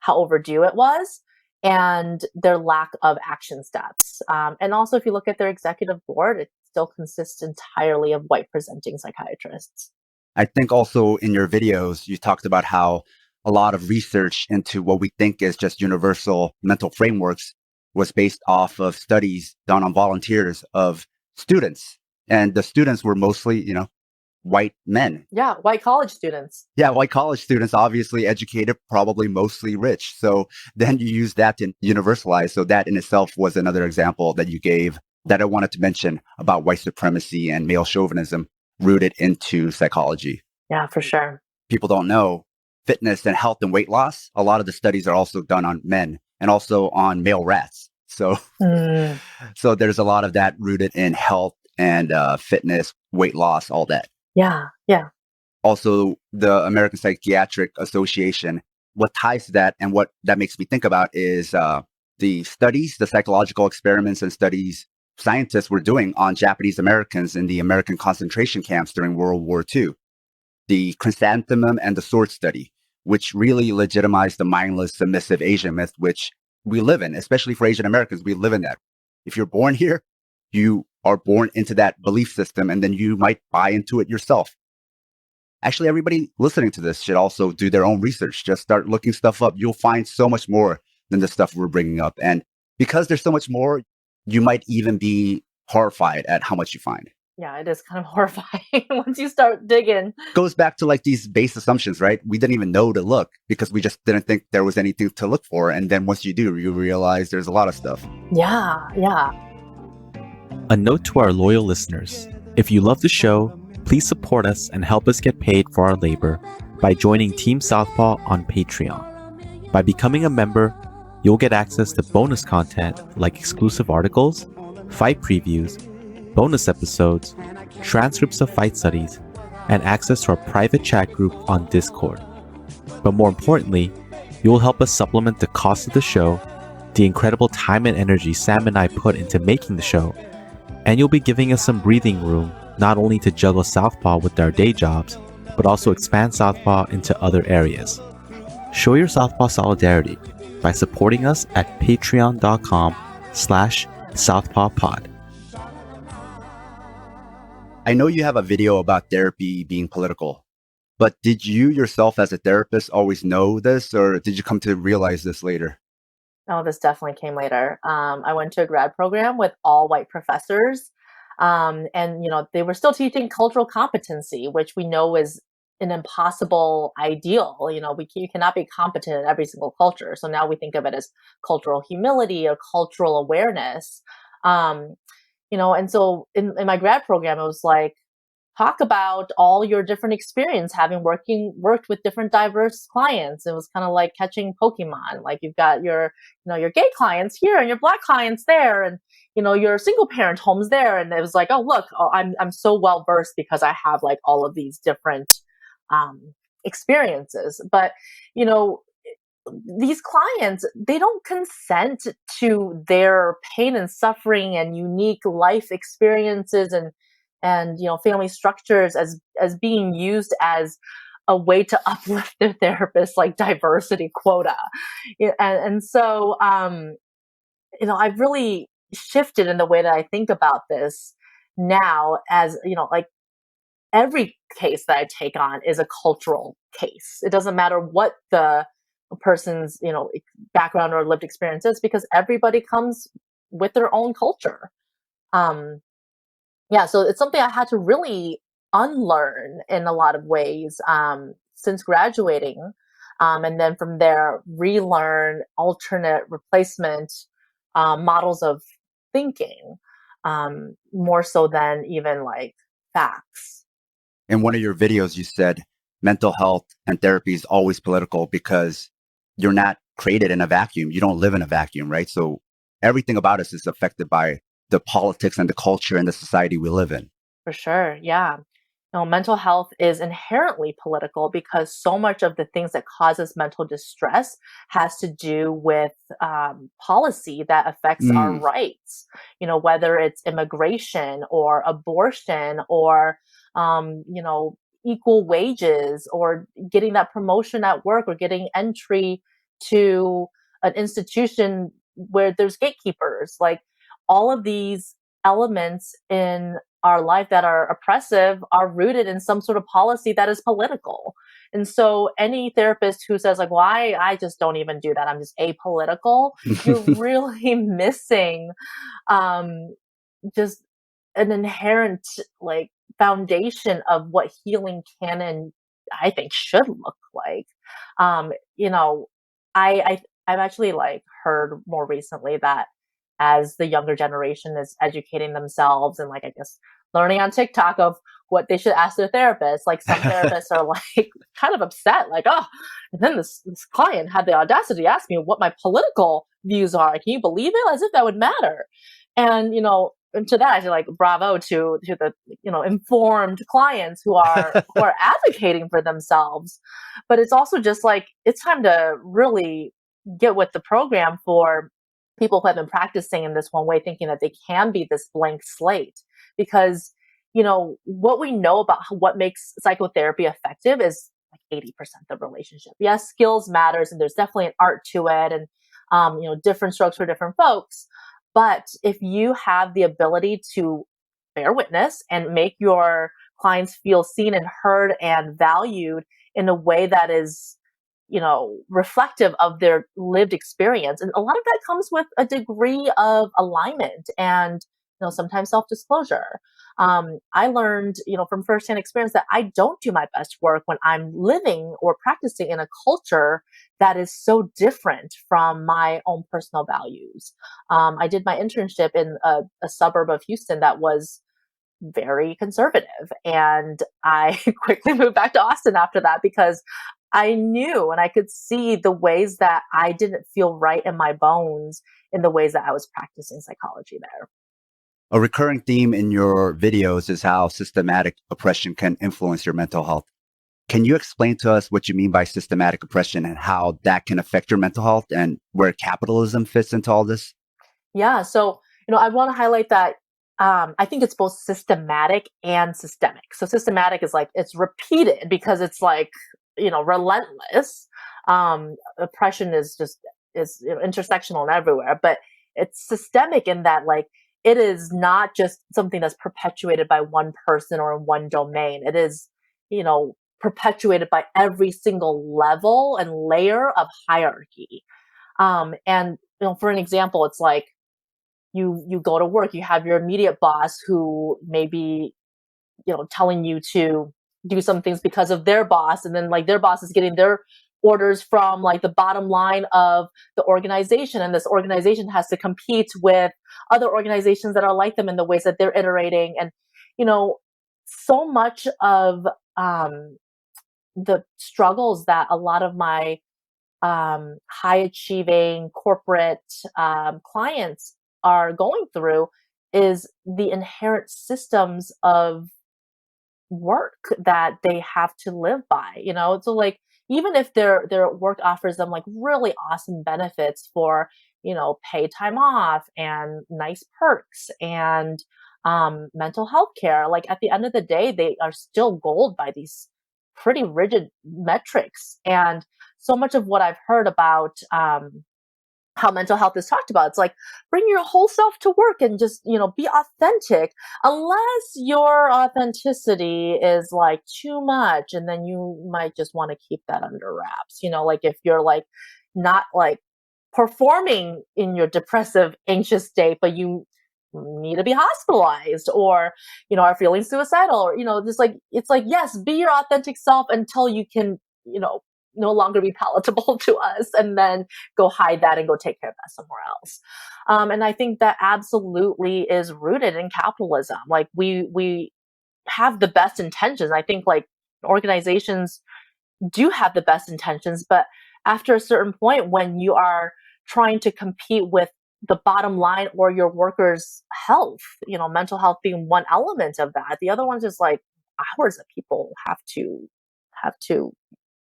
overdue it was. and their lack of action steps. And also, if you look at their executive board, it still consists entirely of white presenting psychiatrists. I think also in your videos, you talked about how a lot of research into what we think is just universal mental frameworks was based off of studies done on volunteers of students. And the students were mostly, white men. Yeah, white college students. Yeah, white college students, obviously educated, probably mostly rich. So then you use that to universalize. So that in itself was another example that you gave that I wanted to mention about white supremacy and male chauvinism rooted into psychology. Yeah, for sure. People don't know fitness and health and weight loss. A lot of the studies are also done on men and also on male rats. So, so there's a lot of that rooted in health and fitness, weight loss, all that. Yeah, yeah. Also, the American Psychiatric Association, what ties to that and what that makes me think about is the studies, the psychological experiments and studies scientists were doing on Japanese Americans in the American concentration camps during World War II. The chrysanthemum and the sword study, which really legitimized the mindless, submissive Asian myth, which we live in, especially for Asian Americans. We live in that. If you're born here, you are born into that belief system, and then you might buy into it yourself. Actually, everybody listening to this should also do their own research. Just start looking stuff up. You'll find so much more than the stuff we're bringing up. And because there's so much more, you might even be horrified at how much you find. Yeah, it is kind of horrifying once you start digging. Goes back to like these base assumptions, right? We didn't even know to look because we just didn't think there was anything to look for. And then once you do, you realize there's a lot of stuff. Yeah, yeah. A note to our loyal listeners. If you love the show, please support us and help us get paid for our labor by joining Team Southpaw on Patreon. By becoming a member, you'll get access to bonus content like exclusive articles, fight previews, bonus episodes, transcripts of fight studies, and access to our private chat group on Discord. But more importantly, you will help us supplement the cost of the show, the incredible time and energy Sam and I put into making the show, and you'll be giving us some breathing room not only to juggle Southpaw with our day jobs, but also expand Southpaw into other areas. Show your Southpaw solidarity by supporting us at patreon.com/southpawpod. I know you have a video about therapy being political, but did you yourself as a therapist always know this, or did you come to realize this later? Oh, this definitely came later. I went to a grad program with all white professors. And, they were still teaching cultural competency, which we know is an impossible ideal. You cannot be competent in every single culture. So now we think of it as cultural humility or cultural awareness. And so in my grad program, it was like, talk about all your different experience having worked with different diverse clients. It was kind of like catching Pokemon. Like you've got your gay clients here and your Black clients there, and your single parent homes there. And it was like, oh look, I'm so well versed because I have like all of these different experiences. But these clients, they don't consent to their pain and suffering and unique life experiences and family structures as being used as a way to uplift their therapist like diversity quota. And so I've really shifted in the way that I think about this now, as like every case that I take on is a cultural case. It doesn't matter what the person's background or lived experience is, because everybody comes with their own culture. So it's something I had to really unlearn in a lot of ways since graduating. And then from there, relearn alternate replacement models of thinking, more so than even like facts. In one of your videos, you said mental health and therapy is always political because you're not created in a vacuum. You don't live in a vacuum, right? So everything about us is affected by the politics and the culture and the society we live in. For sure. Yeah. Mental health is inherently political because so much of the things that causes mental distress has to do with policy that affects our rights, whether it's immigration or abortion or, equal wages or getting that promotion at work or getting entry to an institution where there's gatekeepers. Like all of these elements in our life that are oppressive are rooted in some sort of policy that is political. And so any therapist who says like, well, I just don't even do that, I'm just apolitical, you're really missing just an inherent like foundation of what healing can and I think should look like. You know, I've actually like heard more recently that as the younger generation is educating themselves and like I guess learning on TikTok of what they should ask their therapist, like some therapists are like kind of upset, like, oh, and then this client had the audacity to ask me what my political views are. Can you believe it? As if that would matter. And, you know, and to that, I say like bravo to the, you know, informed clients who are advocating for themselves. But it's also just like it's time to really get with the program for people who have been practicing in this one way, thinking that they can be this blank slate. Because, you know, what we know about what makes psychotherapy effective is like 80% of relationship. Yes, skills matters, and there's definitely an art to it, and you know, different strokes for different folks. But if you have the ability to bear witness and make your clients feel seen and heard and valued in a way that is, you know, reflective of their lived experience. And a lot of that comes with a degree of alignment and, you know, sometimes self-disclosure. I learned, you know, from firsthand experience that I don't do my best work when I'm living or practicing in a culture that is so different from my own personal values. I did my internship in a suburb of Houston that was very conservative. And I quickly moved back to Austin after that because I knew and I could see the ways that I didn't feel right in my bones in the ways that I was practicing psychology there. A recurring theme in your videos is how systematic oppression can influence your mental health. Can you explain to us what you mean by systematic oppression and how that can affect your mental health and where capitalism fits into all this? Yeah. So, you know, I want to highlight that I think it's both systematic and systemic. So systematic is like, it's repeated because it's like, you know, relentless. Oppression is you know, intersectional and everywhere, but it's systemic in that like, it is not just something that's perpetuated by one person or in one domain. It is, you know, perpetuated by every single level and layer of hierarchy. And, you know, for an example, it's like, you go to work, you have your immediate boss who may be, you know, telling you to do some things because of their boss. And then like their boss is getting their orders from like the bottom line of the organization. And this organization has to compete with other organizations that are like them in the ways that they're iterating. And, you know, so much of the struggles that a lot of my high achieving corporate clients are going through is the inherent systems of work that they have to live by, you know? So like, even if their work offers them like really awesome benefits for, you know, paid time off and nice perks and mental health care, like at the end of the day, they are still goaled by these pretty rigid metrics. And so much of what I've heard about how mental health is talked about, it's like bring your whole self to work and just, you know, be authentic, unless your authenticity is like too much, and then you might just want to keep that under wraps. You know, like if you're like not like performing in your depressive anxious state, but you need to be hospitalized or, you know, are feeling suicidal, or, you know, just like it's like, yes, be your authentic self until you can, you know, no longer be palatable to us, and then go hide that and go take care of that somewhere else. And I think that absolutely is rooted in capitalism. Like we have the best intentions. I think like organizations do have the best intentions, but after a certain point, when you are trying to compete with the bottom line or your workers' health, you know, mental health being one element of that, the other one's just like hours that people have to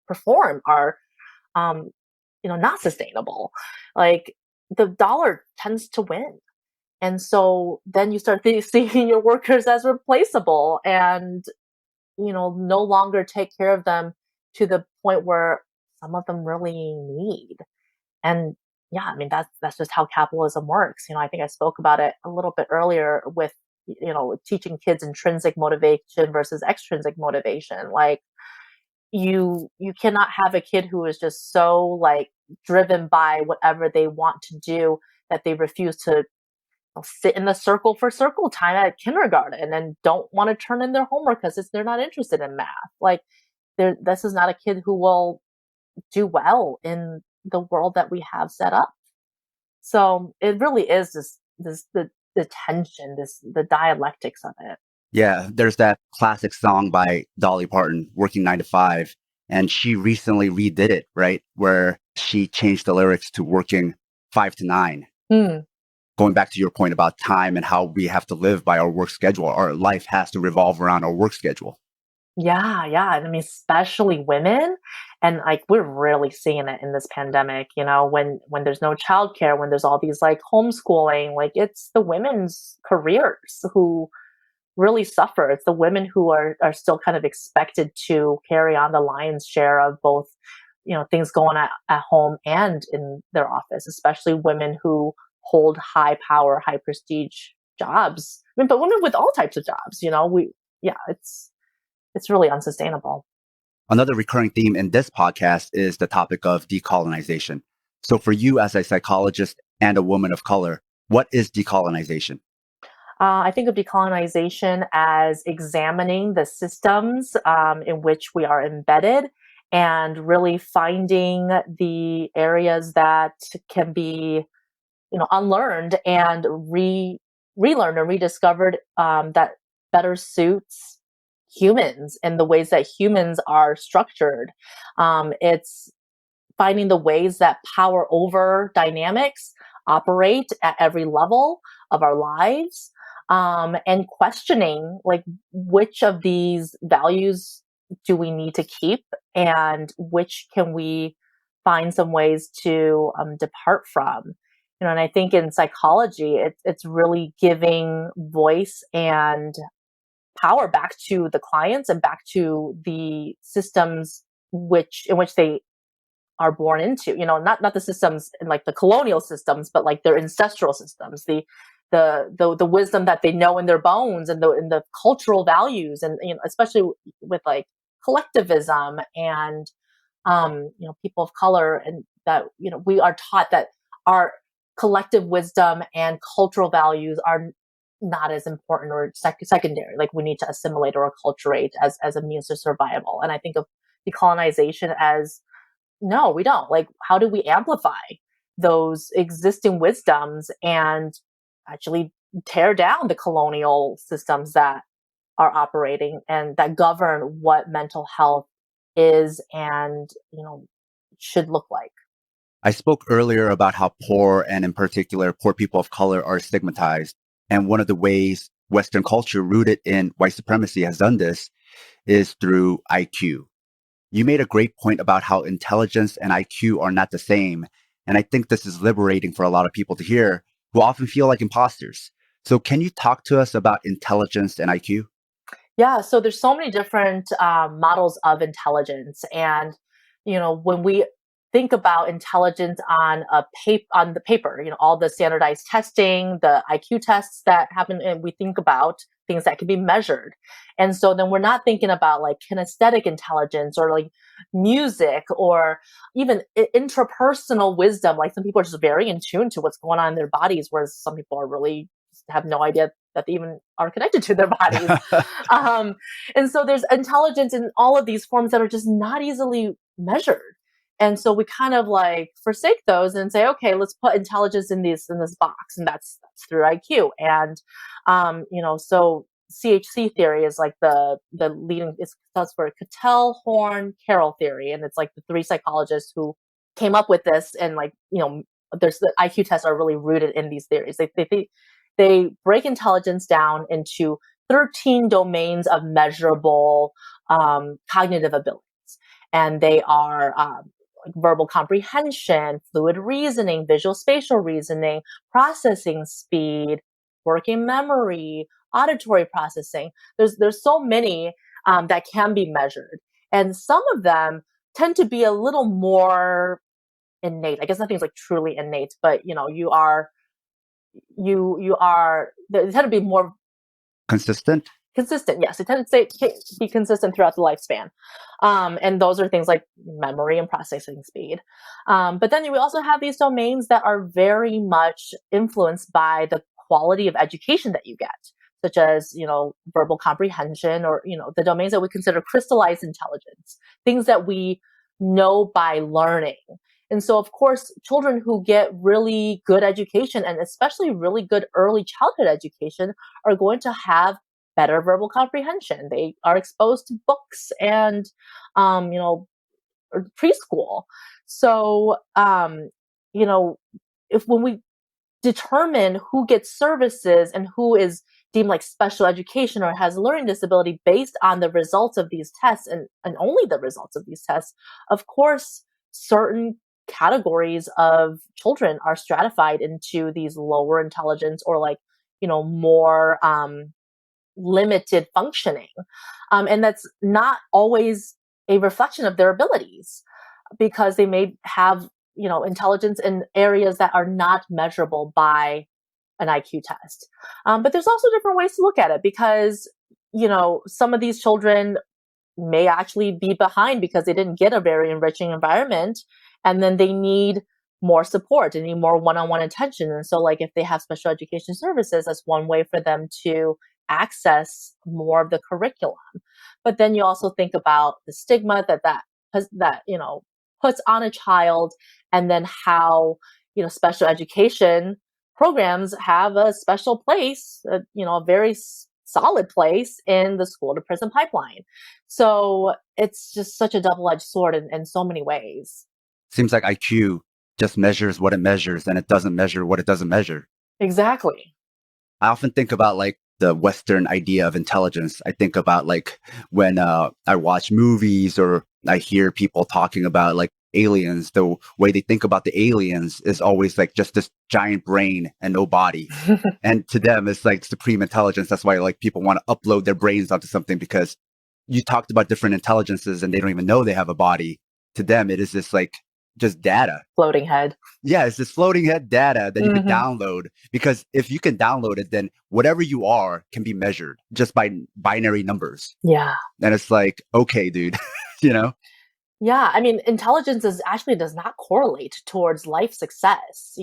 perform are, you know, not sustainable. Like the dollar tends to win. And so then you start seeing your workers as replaceable and, you know, no longer take care of them to the point where some of them really need. And yeah, I mean, that's just how capitalism works. I think I spoke about it a little bit earlier with, teaching kids intrinsic motivation versus extrinsic motivation. Like, you cannot have a kid who is just so like driven by whatever they want to do that they refuse to sit in the circle for circle time at kindergarten and don't want to turn in their homework because they're not interested in math. Like, this is not a kid who will do well in the world that we have set up. So it really is the tension, the dialectics of it. Yeah, there's that classic song by Dolly Parton, Working 9 to 5, and she recently redid it, right? Where she changed the lyrics to Working 5 to 9. Going back to your point about time and how we have to live by our work schedule, our life has to revolve around our work schedule. Yeah. And I mean, especially women. And like, we're really seeing it in this pandemic, when there's no childcare, when there's all these like homeschooling, like it's the women's careers who really suffer. It's the women who are still kind of expected to carry on the lion's share of both, things going at home and in their office, especially women who hold high power, high prestige jobs. I mean, but women with all types of jobs, it's really unsustainable. Another recurring theme in this podcast is the topic of decolonization. So for you as a psychologist and a woman of color, what is decolonization? I think of decolonization as examining the systems in which we are embedded and really finding the areas that can be, unlearned and relearned or rediscovered that better suits humans and the ways that humans are structured. It's finding the ways that power over dynamics operate at every level of our lives, and questioning like which of these values do we need to keep and which can we find some ways to depart from. And I think in psychology, it's really giving voice and power back to the clients and back to the systems in which they are born into, not the systems in like the colonial systems, but like their ancestral systems, the wisdom that they know in their bones and the cultural values, and especially with like collectivism and people of color, and that we are taught that our collective wisdom and cultural values are not as important or secondary. Like, we need to assimilate or acculturate as a means to survival. And I think of decolonization as, no, we don't. Like, how do we amplify those existing wisdoms and actually tear down the colonial systems that are operating and that govern what mental health is and, should look like? I spoke earlier about how poor, and in particular, poor people of color, are stigmatized. And one of the ways Western culture rooted in white supremacy has done this is through IQ. You made a great point about how intelligence and IQ are not the same. And I think this is liberating for a lot of people to hear who often feel like imposters. So can you talk to us about intelligence and IQ? Yeah, so there's so many different models of intelligence. And, when we think about intelligence on the paper, all the standardized testing, the IQ tests that happen, and we think about things that can be measured. And so then we're not thinking about like kinesthetic intelligence or like music or even intrapersonal wisdom. Like, some people are just very in tune to what's going on in their bodies, whereas some people are really have no idea that they even are connected to their bodies. And so there's intelligence in all of these forms that are just not easily measured. And so we kind of like forsake those and say, okay, let's put intelligence in this box, and that's through IQ. And so CHC theory is like the leading. It stands for Cattell, Horn, Carroll theory, and it's like the three psychologists who came up with this. And like there's the IQ tests are really rooted in these theories. They break intelligence down into 13 domains of measurable cognitive abilities, and they are like verbal comprehension, fluid reasoning, visual spatial reasoning, processing speed, working memory, auditory processing. There's so many that can be measured, and some of them tend to be a little more innate. I guess nothing's like truly innate, but they tend to be more Consistent. Yes, they tend to be consistent throughout the lifespan. And those are things like memory and processing speed. But then we also have these domains that are very much influenced by the quality of education that you get, such as, verbal comprehension, or, the domains that we consider crystallized intelligence, things that we know by learning. And so, of course, children who get really good education, and especially really good early childhood education, are going to have better verbal comprehension. They are exposed to books and, preschool. So, if when we determine who gets services and who is deemed like special education or has a learning disability based on the results of these tests, and only the results of these tests, of course, certain categories of children are stratified into these lower intelligence or more limited functioning. And that's not always a reflection of their abilities, because they may have, intelligence in areas that are not measurable by an IQ test. But there's also different ways to look at it, because, some of these children may actually be behind because they didn't get a very enriching environment, and then they need more support, they need more one-on-one attention. And so if they have special education services, that's one way for them to access more of the curriculum. But then you also think about the stigma that puts on a child, and then how, special education programs have a special place, a very solid place in the school to prison pipeline. So it's just such a double-edged sword in so many ways. Seems like IQ just measures what it measures, and it doesn't measure what it doesn't measure. Exactly. I often think about the Western idea of intelligence. I think about when I watch movies or I hear people talking about aliens, the way they think about the aliens is always just this giant brain and no body. And to them, it's supreme intelligence. That's why people want to upload their brains onto something, because you talked about different intelligences and they don't even know they have a body. To them, it is this just data. Floating head. Yeah, it's this floating head data that you can download, because if you can download it, then whatever you are can be measured just by binary numbers. Yeah. And it's okay, dude, Yeah, I mean, intelligence does not correlate towards life success.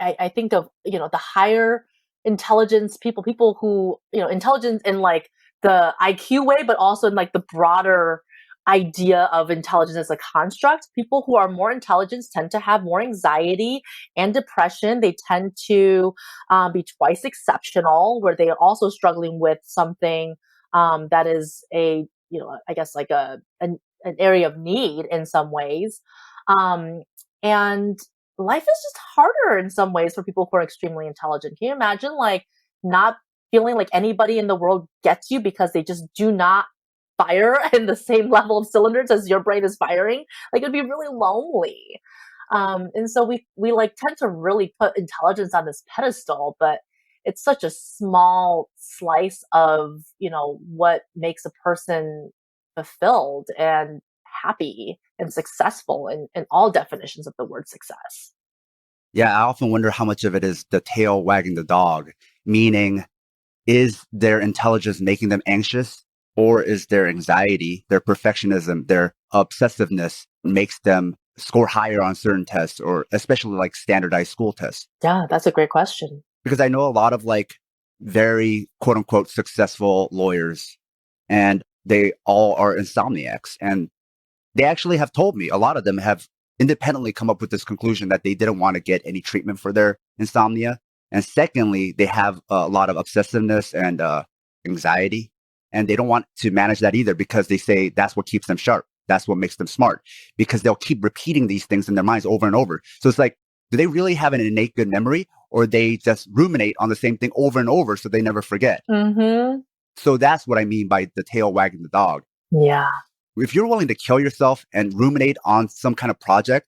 I think of, the higher intelligence people who, intelligence in the IQ way, but also in the broader idea of intelligence as a construct. People who are more intelligent tend to have more anxiety and depression. They tend to be twice exceptional, where they are also struggling with something that is an area of need in some ways. And life is just harder in some ways for people who are extremely intelligent. Can you imagine not feeling like anybody in the world gets you because they just do not fire in the same level of cylinders as your brain is firing? It'd be really lonely. And so we tend to really put intelligence on this pedestal, but it's such a small slice of, what makes a person fulfilled and happy and successful in all definitions of the word success. Yeah, I often wonder how much of it is the tail wagging the dog, meaning, is their intelligence making them anxious, or is their anxiety, their perfectionism, their obsessiveness makes them score higher on certain tests, or especially standardized school tests? Yeah, that's a great question. Because I know a lot of very quote unquote successful lawyers, and they all are insomniacs. And they actually have told me, a lot of them have independently come up with this conclusion that they didn't want to get any treatment for their insomnia. And secondly, they have a lot of obsessiveness and anxiety, and they don't want to manage that either, because they say that's what keeps them sharp. That's what makes them smart, because they'll keep repeating these things in their minds over and over. So it's do they really have an innate good memory, or they just ruminate on the same thing over and over so they never forget? Mm-hmm. So that's what I mean by the tail wagging the dog. Yeah. If you're willing to kill yourself and ruminate on some kind of project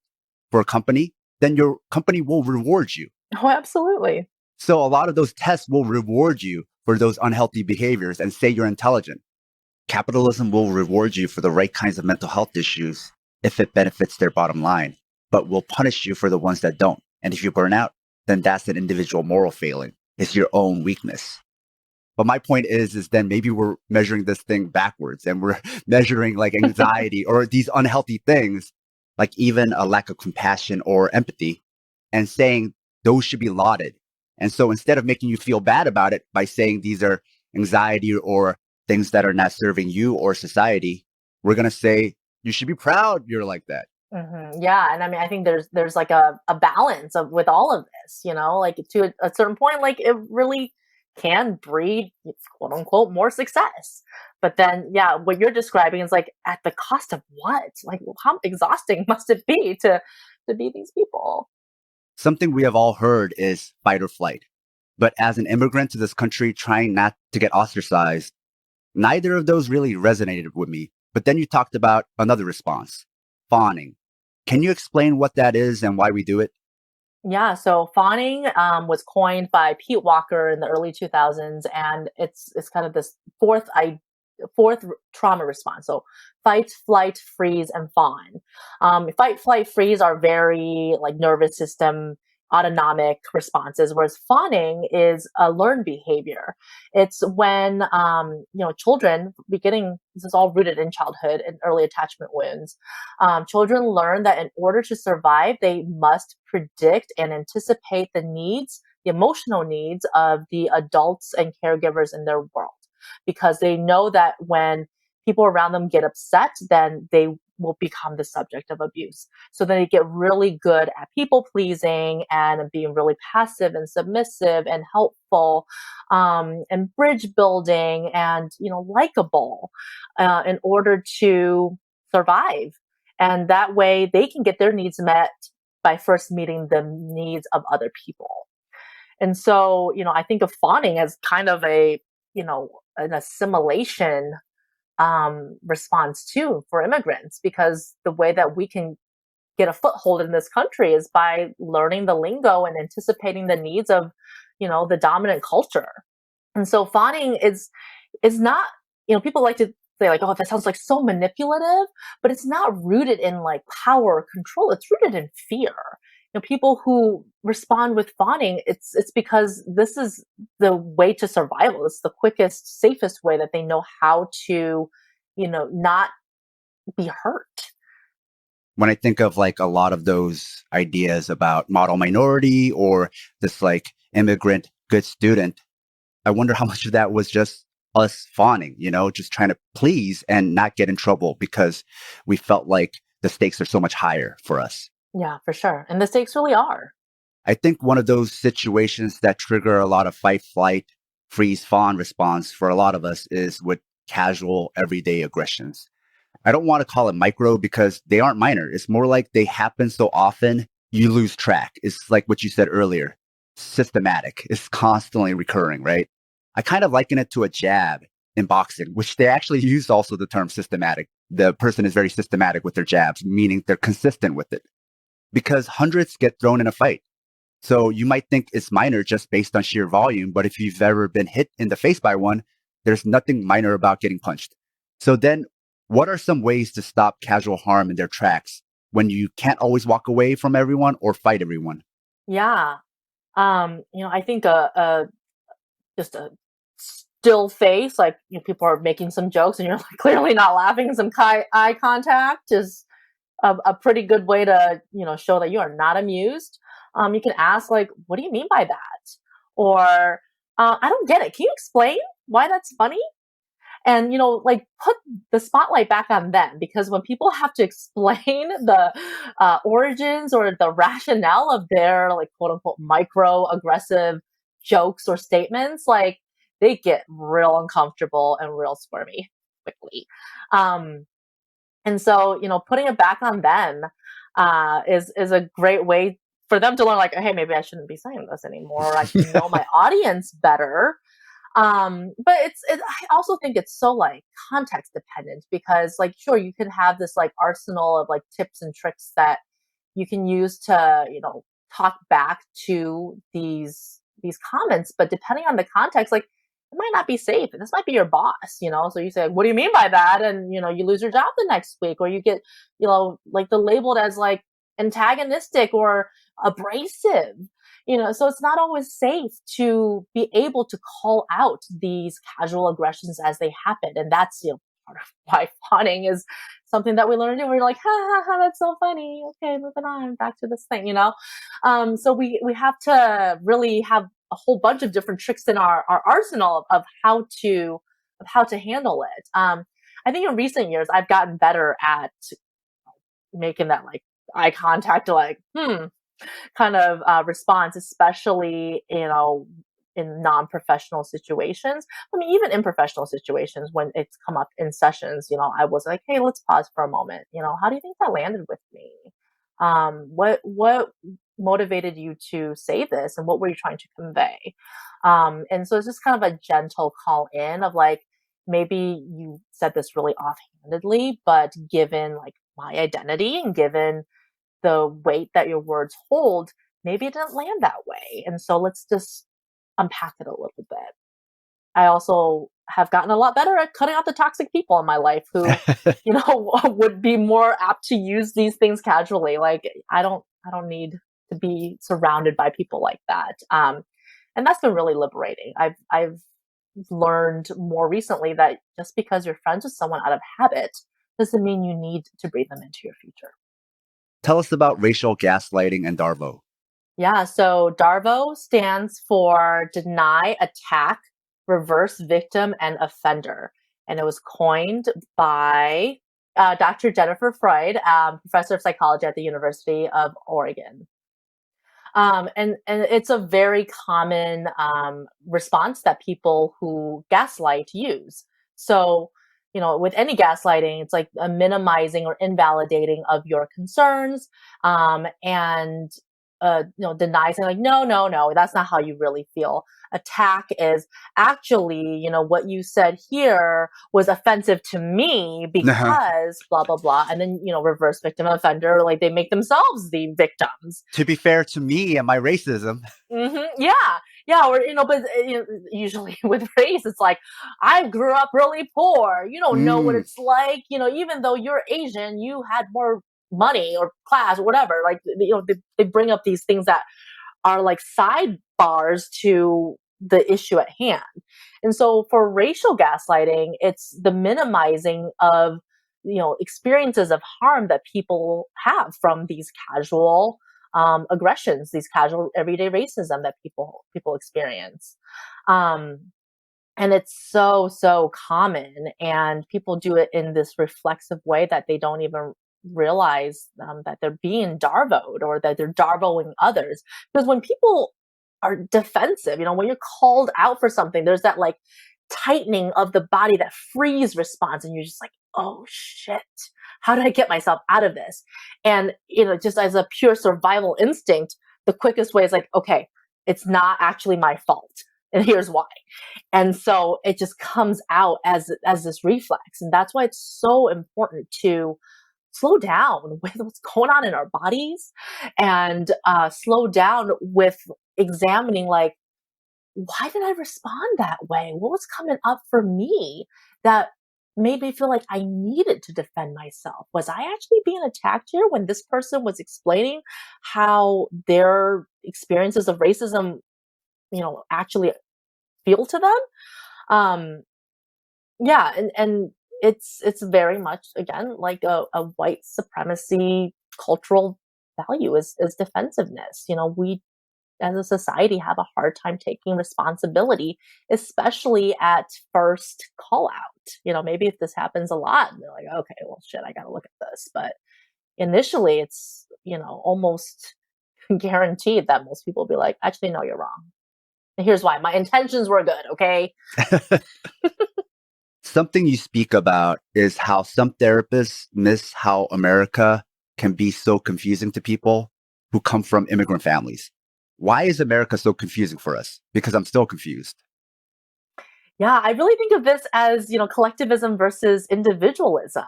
for a company, then your company will reward you. Oh, absolutely. So a lot of those tests will reward you for those unhealthy behaviors and say you're intelligent. Capitalism will reward you for the right kinds of mental health issues if it benefits their bottom line. but will punish you for the ones that don't. And if you burn out, then that's an individual moral failing. It's your own weakness. But my point is then maybe we're measuring this thing backwards and we're measuring like anxiety or these unhealthy things, like even a lack of compassion or empathy, and saying those should be lauded. And so instead of making you feel bad about it by saying these are anxiety or things that are not serving you or society, we're going to say you should be proud you're like that. Yeah, and I mean, I think there's like a balance of with all of this, like to a certain point, like it really can breed quote unquote more success. But then, yeah, what you're describing is like at the cost of what? Like, how exhausting must it be to be these people? Something we have all heard is fight or flight. But as an immigrant to this country trying not to get ostracized, neither of those really resonated with me. But then you talked about another response, fawning. Can you explain what that is and why we do it? Yeah, so fawning was coined by Pete Walker in the early 2000s, and it's kind of this fourth trauma response. So fight, flight, freeze, and fawn. Fight, flight, freeze are very like nervous system autonomic responses, whereas fawning is a learned behavior. It's when children beginning, this is all rooted in childhood and early attachment wounds. Children learn that in order to survive, they must predict and anticipate the emotional needs of the adults and caregivers in their world, because they know that when people around them get upset, then they will become the subject of abuse. So then they get really good at people pleasing and being really passive and submissive and helpful, and bridge building and, likable, in order to survive. And that way they can get their needs met by first meeting the needs of other people. And so, I think of fawning as kind of an assimilation response too for immigrants, because the way that we can get a foothold in this country is by learning the lingo and anticipating the needs of, the dominant culture. And so fawning is not, people like to say like, oh, that sounds like so manipulative, but it's not rooted in like power or control. It's rooted in fear. People who respond with fawning, it's because this is the way to survival. It's the quickest, safest way that they know how to, not be hurt. When I think of like a lot of those ideas about model minority or this like immigrant good student, I wonder how much of that was just us fawning, just trying to please and not get in trouble because we felt like the stakes are so much higher for us. Yeah, for sure. And the stakes really are. I think one of those situations that trigger a lot of fight, flight, freeze, fawn response for a lot of us is with casual, everyday aggressions. I don't want to call it micro because they aren't minor. It's more like they happen so often, you lose track. It's like what you said earlier, systematic. It's constantly recurring, right? I kind of liken it to a jab in boxing, which they actually use also the term systematic. The person is very systematic with their jabs, meaning they're consistent with it. Because hundreds get thrown in a fight. So you might think it's minor just based on sheer volume, but if you've ever been hit in the face by one, there's nothing minor about getting punched. So then what are some ways to stop casual harm in their tracks when you can't always walk away from everyone or fight everyone? Yeah. I think just a still face, like people are making some jokes and you're like clearly not laughing, some eye contact is a pretty good way to, show that you are not amused. You can ask like, what do you mean by that? Or, I don't get it. Can you explain why that's funny? And, like put the spotlight back on them, because when people have to explain the origins or the rationale of their like quote unquote micro aggressive jokes or statements, like they get real uncomfortable and real squirmy quickly. And so, putting it back on them is a great way for them to learn, like, hey, maybe I shouldn't be saying this anymore. I can know my audience better. But I also think it's so like context dependent, because like, sure, you can have this like arsenal of like tips and tricks that you can use to, talk back to these comments, but depending on the context, like it might not be safe. This might be your boss, so you say, what do you mean by that? And, you lose your job the next week, or you get, like the labeled as like antagonistic or abrasive. So it's not always safe to be able to call out these casual aggressions as they happen. And that's, part of why fawning is something that we learn to do. We're like, ha ha ha, that's so funny. Okay, moving on, back to this thing, So we have to really have a whole bunch of different tricks in our arsenal of how to handle it. I think in recent years, I've gotten better at making that like eye contact, like, kind of response, especially, in non-professional situations. I mean, even in professional situations, when it's come up in sessions, I was like, hey, let's pause for a moment. How do you think that landed with me? What motivated you to say this, and what were you trying to convey? And so it's just kind of a gentle call in of like, maybe you said this really offhandedly, but given like my identity and given the weight that your words hold, maybe it didn't land that way. And so let's just unpack it a little bit. I also have gotten a lot better at cutting out the toxic people in my life who, would be more apt to use these things casually. Like, I don't need to be surrounded by people like that. And that's been really liberating. I've learned more recently that just because you're friends with someone out of habit doesn't mean you need to breathe them into your future. Tell us about racial gaslighting and Darvo. Yeah, so Darvo stands for Deny, Attack, Reverse Victim, and Offender. And it was coined by Dr. Jennifer Freud, professor of psychology at the University of Oregon. And it's a very common response that people who gaslight use. So, with any gaslighting, it's like a minimizing or invalidating of your concerns, and deny saying like, no, that's not how you really feel. Attack is actually, what you said here was offensive to me because blah, blah, blah. And then, reverse victim and offender, like they make themselves the victims. To be fair to me and my racism. Mm-hmm. Yeah. Or, but usually with race, it's like, I grew up really poor. You don't know what it's like. Even though you're Asian, you had more money or class or whatever. Like, they bring up these things that are like sidebars to the issue at hand. And so for racial gaslighting, it's the minimizing of, experiences of harm that people have from these casual aggressions, these casual everyday racism that people experience. And it's so common, and people do it in this reflexive way that they don't even realize that they're being Darvoed or that they're Darvoing others. Because when people are defensive, when you're called out for something, there's that like tightening of the body, that freeze response, and you're just like, oh shit, how do I get myself out of this? And, just as a pure survival instinct, the quickest way is like, okay, it's not actually my fault. And here's why. And so it just comes out as this reflex. And that's why it's so important to slow down with what's going on in our bodies, and slow down with examining, like, why did I respond that way? What was coming up for me that made me feel like I needed to defend myself? Was I actually being attacked here when this person was explaining how their experiences of racism, actually feel to them? Yeah. And it's very much, again, like a white supremacy cultural value is defensiveness. We as a society have a hard time taking responsibility, especially at first call out. Maybe if this happens a lot, they're like, okay, well, shit, I got to look at this. But initially it's, almost guaranteed that most people will be like, actually, no, you're wrong. And here's why. My intentions were good. Okay. Something you speak about is how some therapists miss how America can be so confusing to people who come from immigrant families. Why is America so confusing for us? Because I'm still confused. Yeah, I really think of this as, collectivism versus individualism.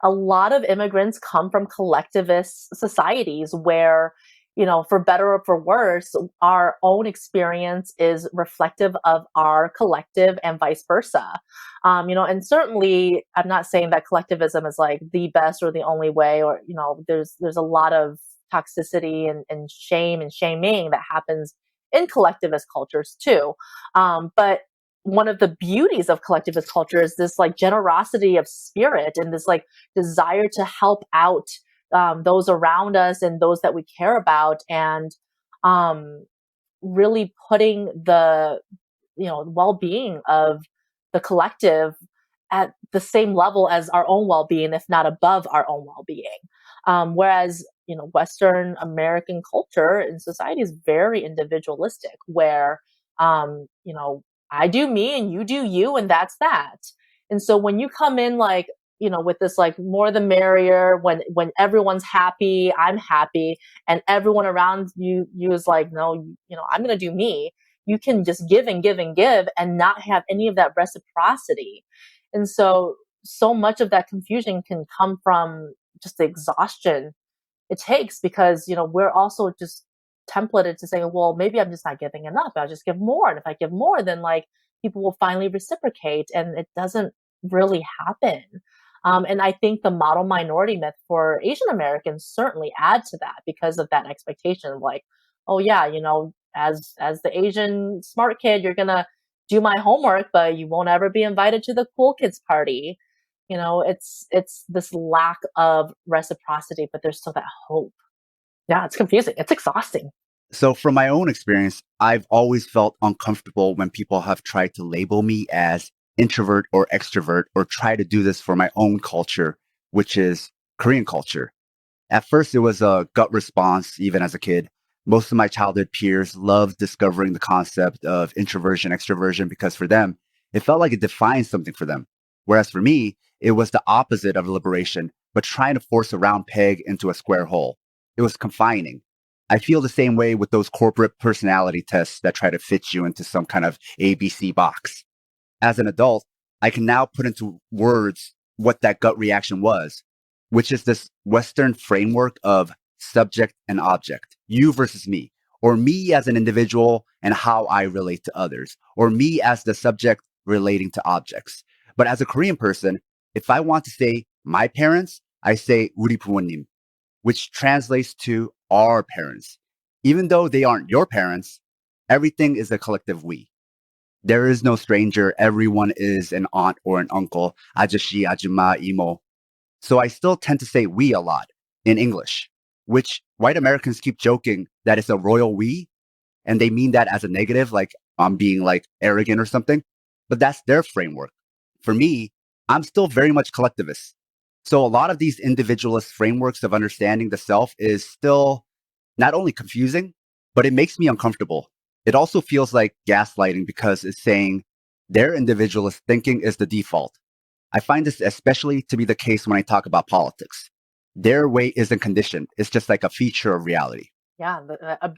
A lot of immigrants come from collectivist societies where, for better or for worse, our own experience is reflective of our collective and vice versa. And certainly I'm not saying that collectivism is like the best or the only way, or, there's a lot of toxicity and shame and shaming that happens in collectivist cultures too. But one of the beauties of collectivist culture is this like generosity of spirit and this like desire to help out those around us and those that we care about, and really putting the well-being of the collective at the same level as our own well-being, if not above our own well-being. Whereas Western American culture and society is very individualistic, where I do me and you do you, and that's that. And so when you come in like with this like more the merrier, when everyone's happy, I'm happy, and everyone around you is like, no, I'm going to do me. You can just give and give and give and not have any of that reciprocity. And so much of that confusion can come from just the exhaustion it takes, because we're also just templated to say, well, maybe I'm just not giving enough, I'll just give more, and if I give more, then like people will finally reciprocate, and it doesn't really happen. And I think the model minority myth for Asian Americans certainly add to that, because of that expectation of like, oh yeah, as the Asian smart kid, you're gonna do my homework, but you won't ever be invited to the cool kids party. It's this lack of reciprocity, but there's still that hope. Yeah, it's confusing. It's exhausting. So from my own experience, I've always felt uncomfortable when people have tried to label me as introvert or extrovert, or try to do this for my own culture, which is Korean culture. At first, it was a gut response, even as a kid. Most of my childhood peers loved discovering the concept of introversion, extroversion, because for them, it felt like it defined something for them. Whereas for me, it was the opposite of liberation, but trying to force a round peg into a square hole. It was confining. I feel the same way with those corporate personality tests that try to fit you into some kind of ABC box. As an adult, I can now put into words what that gut reaction was, which is this Western framework of subject and object, you versus me, or me as an individual and how I relate to others, or me as the subject relating to objects. But as a Korean person, if I want to say my parents, I say 우리 부모님, which translates to our parents. Even though they aren't your parents, everything is a collective we. There is no stranger. Everyone is an aunt or an uncle, ajashi, ajumma, imo. So I still tend to say we a lot in English, which white Americans keep joking that it's a royal we, and they mean that as a negative, like I'm being like arrogant or something. But that's their framework. For me, I'm still very much collectivist. So a lot of these individualist frameworks of understanding the self is still not only confusing, but it makes me uncomfortable. It also feels like gaslighting, because it's saying their individualist thinking is the default. I find this especially to be the case when I talk about politics. Their way isn't conditioned. It's just like a feature of reality. Yeah,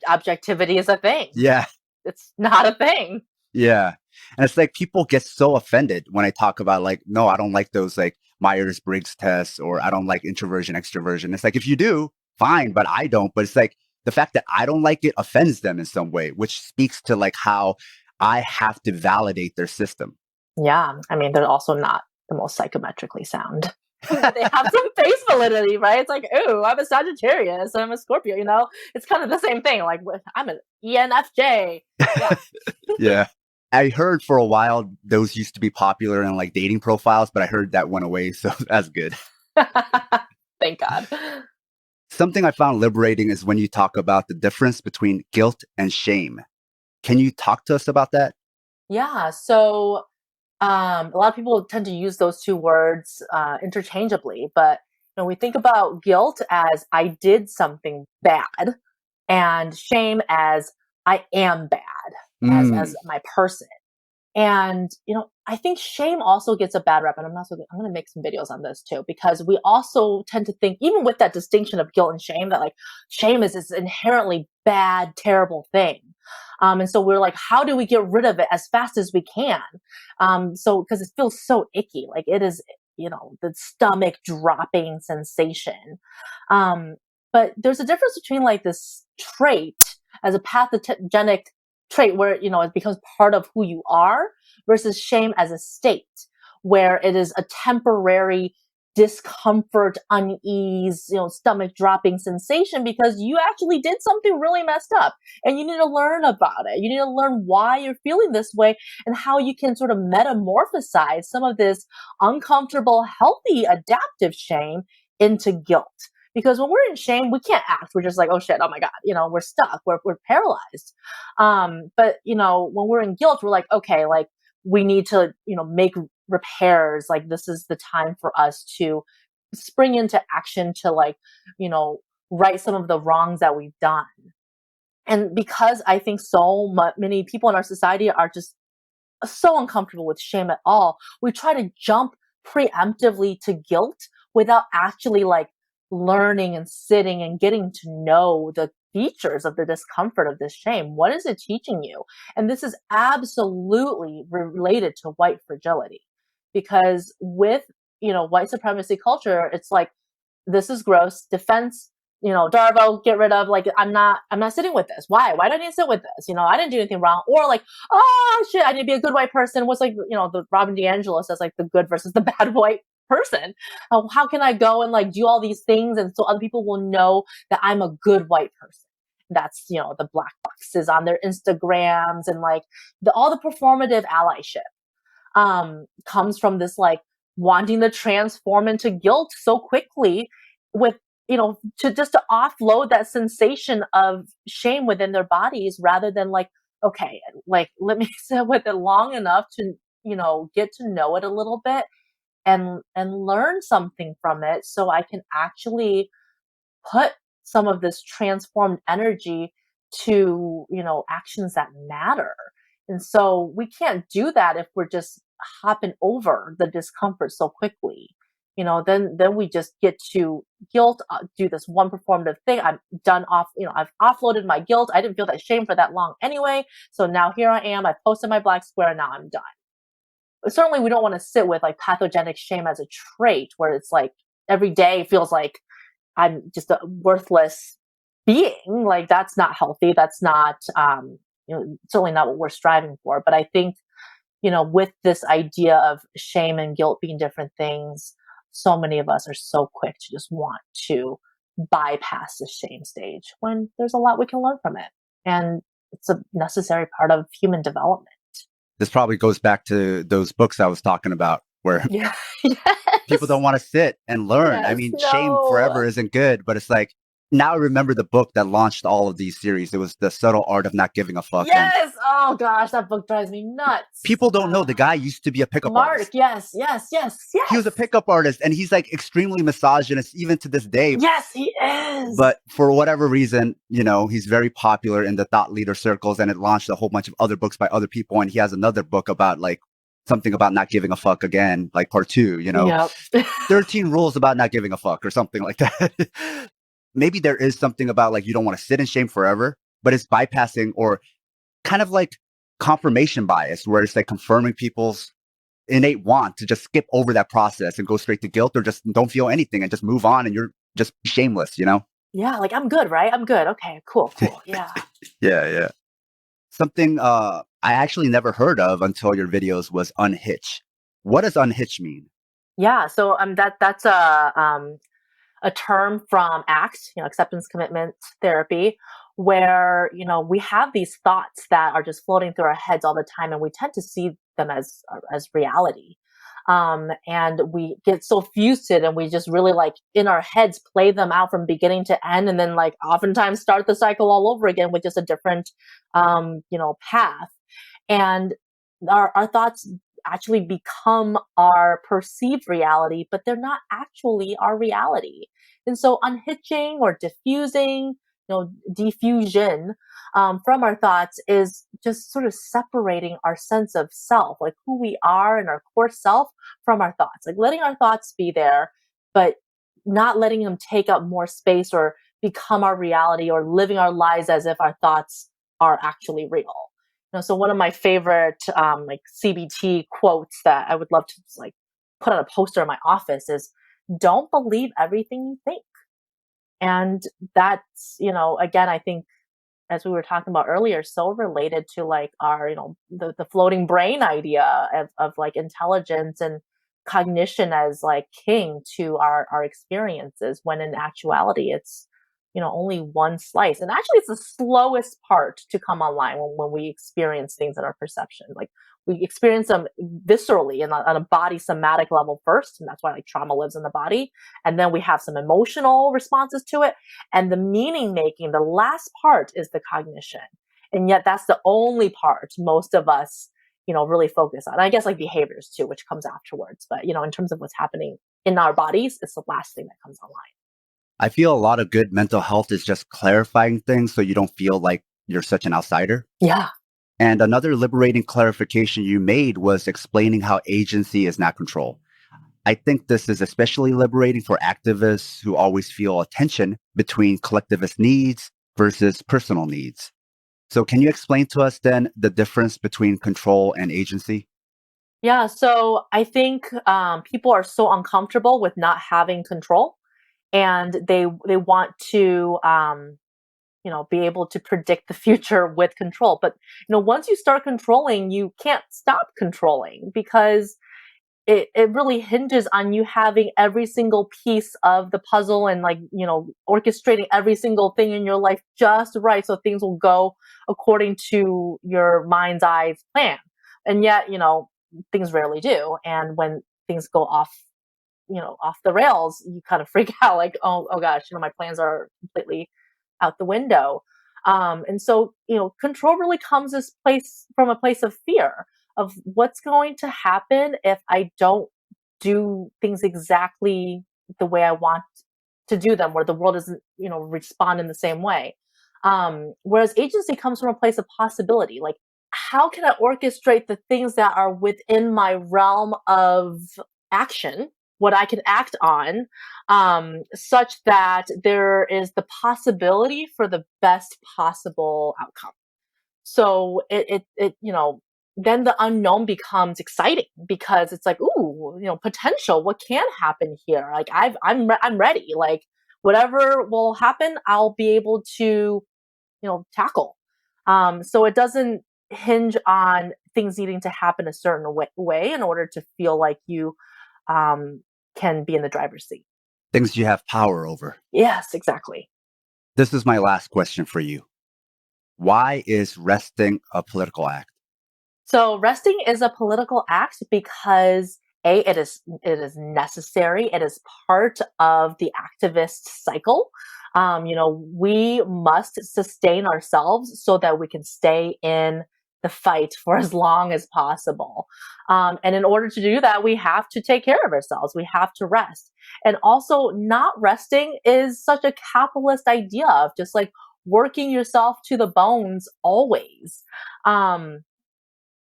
objectivity is a thing. Yeah. It's not a thing. Yeah. And it's like people get so offended when I talk about like, no, I don't like those like Myers-Briggs tests, or I don't like introversion, extroversion. It's like, if you do, fine, but I don't. But it's like the fact that I don't like it offends them in some way, which speaks to like how I have to validate their system. Yeah. I mean, they're also not the most psychometrically sound. They have some face validity, right? It's like, ooh, I'm a Sagittarius, I'm a Scorpio, it's kind of the same thing. Like, I'm an ENFJ. Yeah. Yeah. I heard for a while those used to be popular in like dating profiles, but I heard that went away. So that's good. Thank God. Something I found liberating is when you talk about the difference between guilt and shame. Can you talk to us about that? Yeah. So a lot of people tend to use those two words interchangeably, but we think about guilt as I did something bad, and shame as I am bad, as my person. And I think shame also gets a bad rep, and I'm going to make some videos on this too, because we also tend to think, even with that distinction of guilt and shame, that like shame is this inherently bad, terrible thing. And so we're like, how do we get rid of it as fast as we can? So because it feels so icky, like it is, the stomach dropping sensation. But there's a difference between like this trait as a pathogenic trait where, it becomes part of who you are, versus shame as a state where it is a temporary discomfort, unease, stomach dropping sensation because you actually did something really messed up and you need to learn about it. You need to learn why you're feeling this way and how you can sort of metamorphosize some of this uncomfortable, healthy, adaptive shame into guilt. Because when we're in shame, we can't act. We're just like, oh shit, oh my God, we're stuck, we're paralyzed. But when we're in guilt, we're like, okay, like we need to, make repairs. Like this is the time for us to spring into action to like, right some of the wrongs that we've done. And because I think so many people in our society are just so uncomfortable with shame at all, we try to jump preemptively to guilt without actually like learning and sitting and getting to know the features of the discomfort of this shame. What is it teaching you? And this is absolutely related to white fragility, because with, white supremacy culture, it's like, this is gross, defense, Darvo, get rid of, like, I'm not sitting with this. Why do I need to sit with this? I didn't do anything wrong. Or like, oh shit, I need to be a good white person. What's like, the Robin DiAngelo says like the good versus the bad white person. How can I go and like do all these things and so other people will know that I'm a good white person? That's, the black boxes on their Instagrams and like all the performative allyship comes from this like wanting to transform into guilt so quickly with, to offload that sensation of shame within their bodies rather than like, okay, like let me sit with it long enough to, get to know it a little bit and learn something from it so I can actually put some of this transformed energy to, actions that matter. And so we can't do that if we're just hopping over the discomfort so quickly. Then we just get to guilt, do this one performative thing. I'm done off, I've offloaded my guilt. I didn't feel that shame for that long anyway. So now here I am. I posted my black square and now I'm done. But certainly we don't want to sit with like pathogenic shame as a trait where it's like every day feels like I'm just a worthless being. Like that's not healthy. That's not, certainly not what we're striving for. But I think, with this idea of shame and guilt being different things, so many of us are so quick to just want to bypass the shame stage when there's a lot we can learn from it. And it's a necessary part of human development. This probably goes back to those books I was talking about where Yes. people don't want to sit and learn. Yes, I mean, shame forever isn't good, but it's like, now I remember the book that launched all of these series. It was The Subtle Art of Not Giving a Fuck. Yes. Oh gosh, that book drives me nuts. People don't know the guy used to be a pickup artist. Yes. He was a pickup artist and he's like extremely misogynist even to this day. Yes, he is. But for whatever reason, he's very popular in the thought leader circles and it launched a whole bunch of other books by other people. And he has another book about like something about not giving a fuck again, like part 2, Yep. 13 rules about not giving a fuck or something like that. Maybe there is something about like you don't want to sit in shame forever, but it's bypassing or kind of like confirmation bias where it's like confirming people's innate want to just skip over that process and go straight to guilt or just don't feel anything and just move on and you're just shameless, Yeah, like I'm good, right? I'm good. Okay, cool. Yeah. Yeah. Something I actually never heard of until your videos was unhitch. What does unhitch mean? Yeah, so that's a term from ACT, acceptance commitment therapy, where, we have these thoughts that are just floating through our heads all the time and we tend to see them as reality. And we get so fused to it and we just really like in our heads play them out from beginning to end and then like oftentimes start the cycle all over again with just a different, path. And our thoughts actually become our perceived reality, but they're not actually our reality. And so unhitching or diffusing, diffusion from our thoughts is just sort of separating our sense of self, like who we are and our core self from our thoughts, like letting our thoughts be there, but not letting them take up more space or become our reality or living our lives as if our thoughts are actually real. So one of my favorite like CBT quotes that I would love to just, like put on a poster in my office is, don't believe everything you think. And that's, again, I think as we were talking about earlier, so related to like our, the floating brain idea of like intelligence and cognition as like king to our experiences, when in actuality it's, only one slice. And actually it's the slowest part to come online when we experience things in our perception. Like we experience them viscerally and on a body somatic level first. And that's why like trauma lives in the body. And then we have some emotional responses to it. And the meaning making, the last part, is the cognition. And yet that's the only part most of us, really focus on. I guess like behaviors too, which comes afterwards. But, in terms of what's happening in our bodies, it's the last thing that comes online. I feel a lot of good mental health is just clarifying things so you don't feel like you're such an outsider. Yeah. And another liberating clarification you made was explaining how agency is not control. I think this is especially liberating for activists who always feel a tension between collectivist needs versus personal needs. So can you explain to us then the difference between control and agency? Yeah. So I think people are so uncomfortable with not having control, and they want to be able to predict the future with control. But once you start controlling, you can't stop controlling, because it really hinges on you having every single piece of the puzzle and orchestrating every single thing in your life just right, so things will go according to your mind's eye plan. And yet, things rarely do. And when things go off the rails, you kind of freak out, like, oh gosh, my plans are completely out the window. And so, control really comes from a place of fear of what's going to happen if I don't do things exactly the way I want to do them, where the world doesn't, respond in the same way. Whereas agency comes from a place of possibility. Like, how can I orchestrate the things that are within my realm of action, what I can act on, such that there is the possibility for the best possible outcome. So then the unknown becomes exciting, because it's like, ooh, potential. What can happen here? Like I'm ready. Like whatever will happen, I'll be able to, tackle. So it doesn't hinge on things needing to happen a certain way in order to feel like you can be in the driver's seat. Things you have power over. Yes, exactly. This is my last question for you. Why is resting a political act? So resting is a political act because it is necessary. It is part of the activist cycle. We must sustain ourselves so that we can stay in the fight for as long as possible. And in order to do that, we have to take care of ourselves. We have to rest. And also, not resting is such a capitalist idea of just like working yourself to the bones always.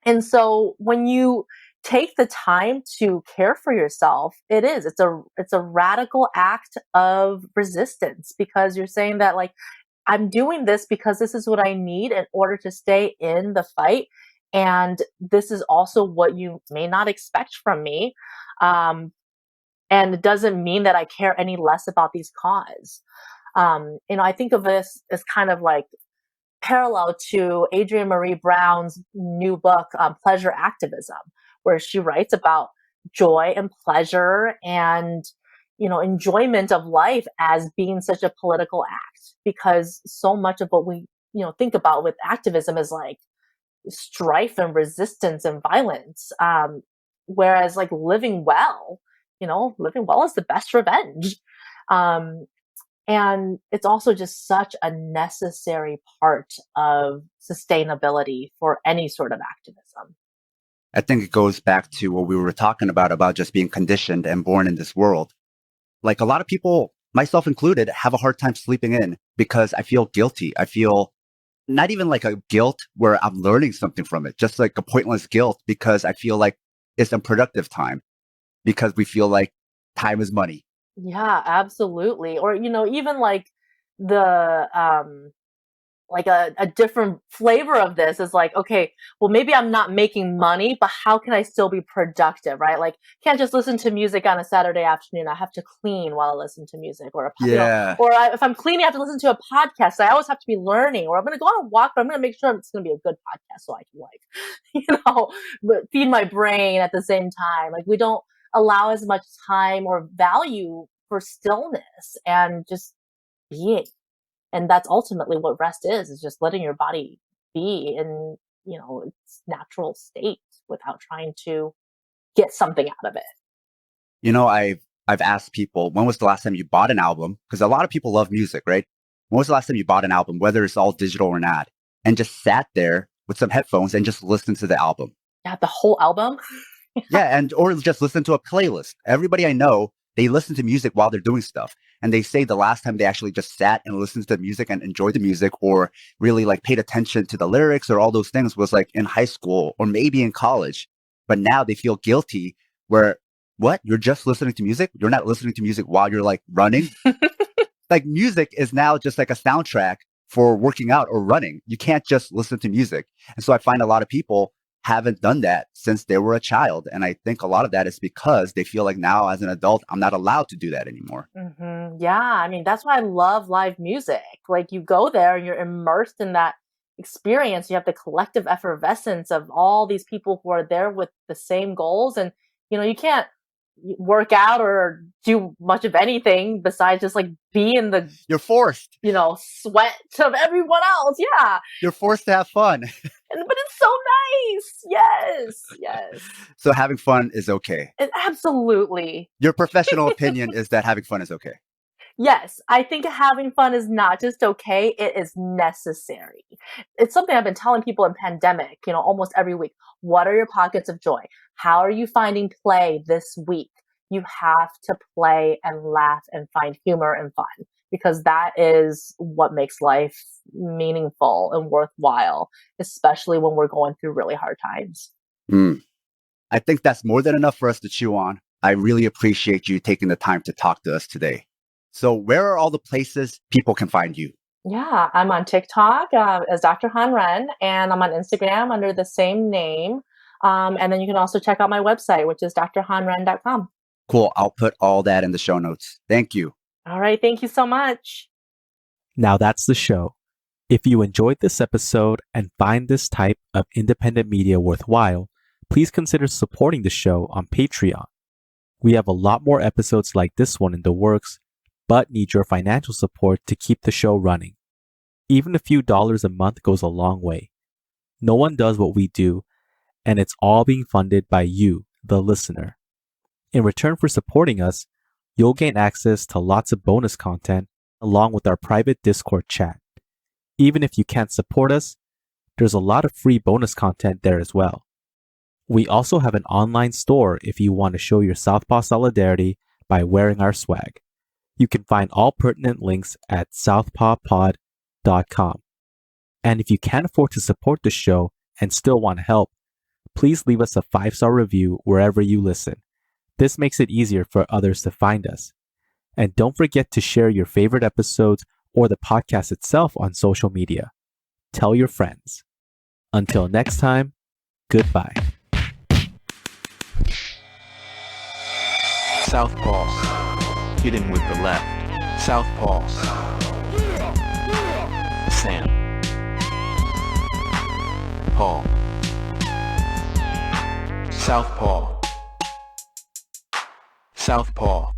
And so when you take the time to care for yourself, it's a radical act of resistance, because you're saying that like, I'm doing this because this is what I need in order to stay in the fight. And this is also what you may not expect from me. And it doesn't mean that I care any less about these causes. I think of this as kind of like parallel to Adrienne Maree Brown's new book, Pleasure Activism, where she writes about joy and pleasure and, enjoyment of life as being such a political act, because so much of what we, think about with activism is like strife and resistance and violence. Whereas like living well is the best revenge. And it's also just such a necessary part of sustainability for any sort of activism. I think it goes back to what we were talking about just being conditioned and born in this world. Like a lot of people, myself included, have a hard time sleeping in because I feel guilty. I feel not even like a guilt where I'm learning something from it, just like a pointless guilt because I feel like it's unproductive time, because we feel like time is money. Yeah, absolutely. Or, even like the, like a different flavor of this is like, okay, well, maybe I'm not making money, but how can I still be productive, right? Like, can't just listen to music on a Saturday afternoon. I have to clean while I listen to music, or if I'm cleaning, I have to listen to a podcast. I always have to be learning, or I'm going to go on a walk, but I'm going to make sure it's going to be a good podcast so I can feed my brain at the same time. Like allow as much time or value for stillness and just being. And that's ultimately what rest is just letting your body be in, its natural state without trying to get something out of it. I've asked people, when was the last time you bought an album? Because a lot of people love music, right? When was the last time you bought an album, whether it's all digital or not, and just sat there with some headphones and just listened to the album? Yeah, the whole album. Yeah, or just listen to a playlist. Everybody I know, they listen to music while they're doing stuff. And they say the last time they actually just sat and listened to the music and enjoyed the music or really like paid attention to the lyrics or all those things was like in high school or maybe in college. But now they feel guilty where, what? You're just listening to music? You're not listening to music while you're like running? Like music is now just like a soundtrack for working out or running. You can't just listen to music. And so I find a lot of people haven't done that since they were a child. And I think a lot of that is because they feel like now as an adult, I'm not allowed to do that anymore. Mm-hmm. Yeah. I mean, that's why I love live music. Like you go there and you're immersed in that experience. You have the collective effervescence of all these people who are there with the same goals. And, you can't work out or do much of anything besides just like be in the you're forced sweat of everyone else. Yeah, you're forced to have fun. But it's so nice. Yes. So having fun is okay. Absolutely. Your professional opinion is that having fun is okay. Yes, I think having fun is not just okay, it is necessary. It's something I've been telling people in pandemic, almost every week. What are your pockets of joy? How are you finding play this week? You have to play and laugh and find humor and fun because that is what makes life meaningful and worthwhile, especially when we're going through really hard times. I think that's more than enough for us to chew on. I really appreciate you taking the time to talk to us today. So where are all the places people can find you? Yeah, I'm on TikTok as Dr. Han Ren, and I'm on Instagram under the same name. And then you can also check out my website, which is drhanren.com. Cool. I'll put all that in the show notes. Thank you. All right. Thank you so much. Now that's the show. If you enjoyed this episode and find this type of independent media worthwhile, please consider supporting the show on Patreon. We have a lot more episodes like this one in the works, but need your financial support to keep the show running. Even a few dollars a month goes a long way. No one does what we do, and it's all being funded by you, the listener. In return for supporting us, you'll gain access to lots of bonus content along with our private Discord chat. Even if you can't support us, there's a lot of free bonus content there as well. We also have an online store if you want to show your Southpaw solidarity by wearing our swag. You can find all pertinent links at southpawpod.com. And if you can't afford to support the show and still want help, please leave us a 5-star review wherever you listen. This makes it easier for others to find us. And don't forget to share your favorite episodes or the podcast itself on social media. Tell your friends. Until next time, goodbye. Southpaws. Hitting with the left. Southpaws. Sam. Paul. Southpaw. Southpaw.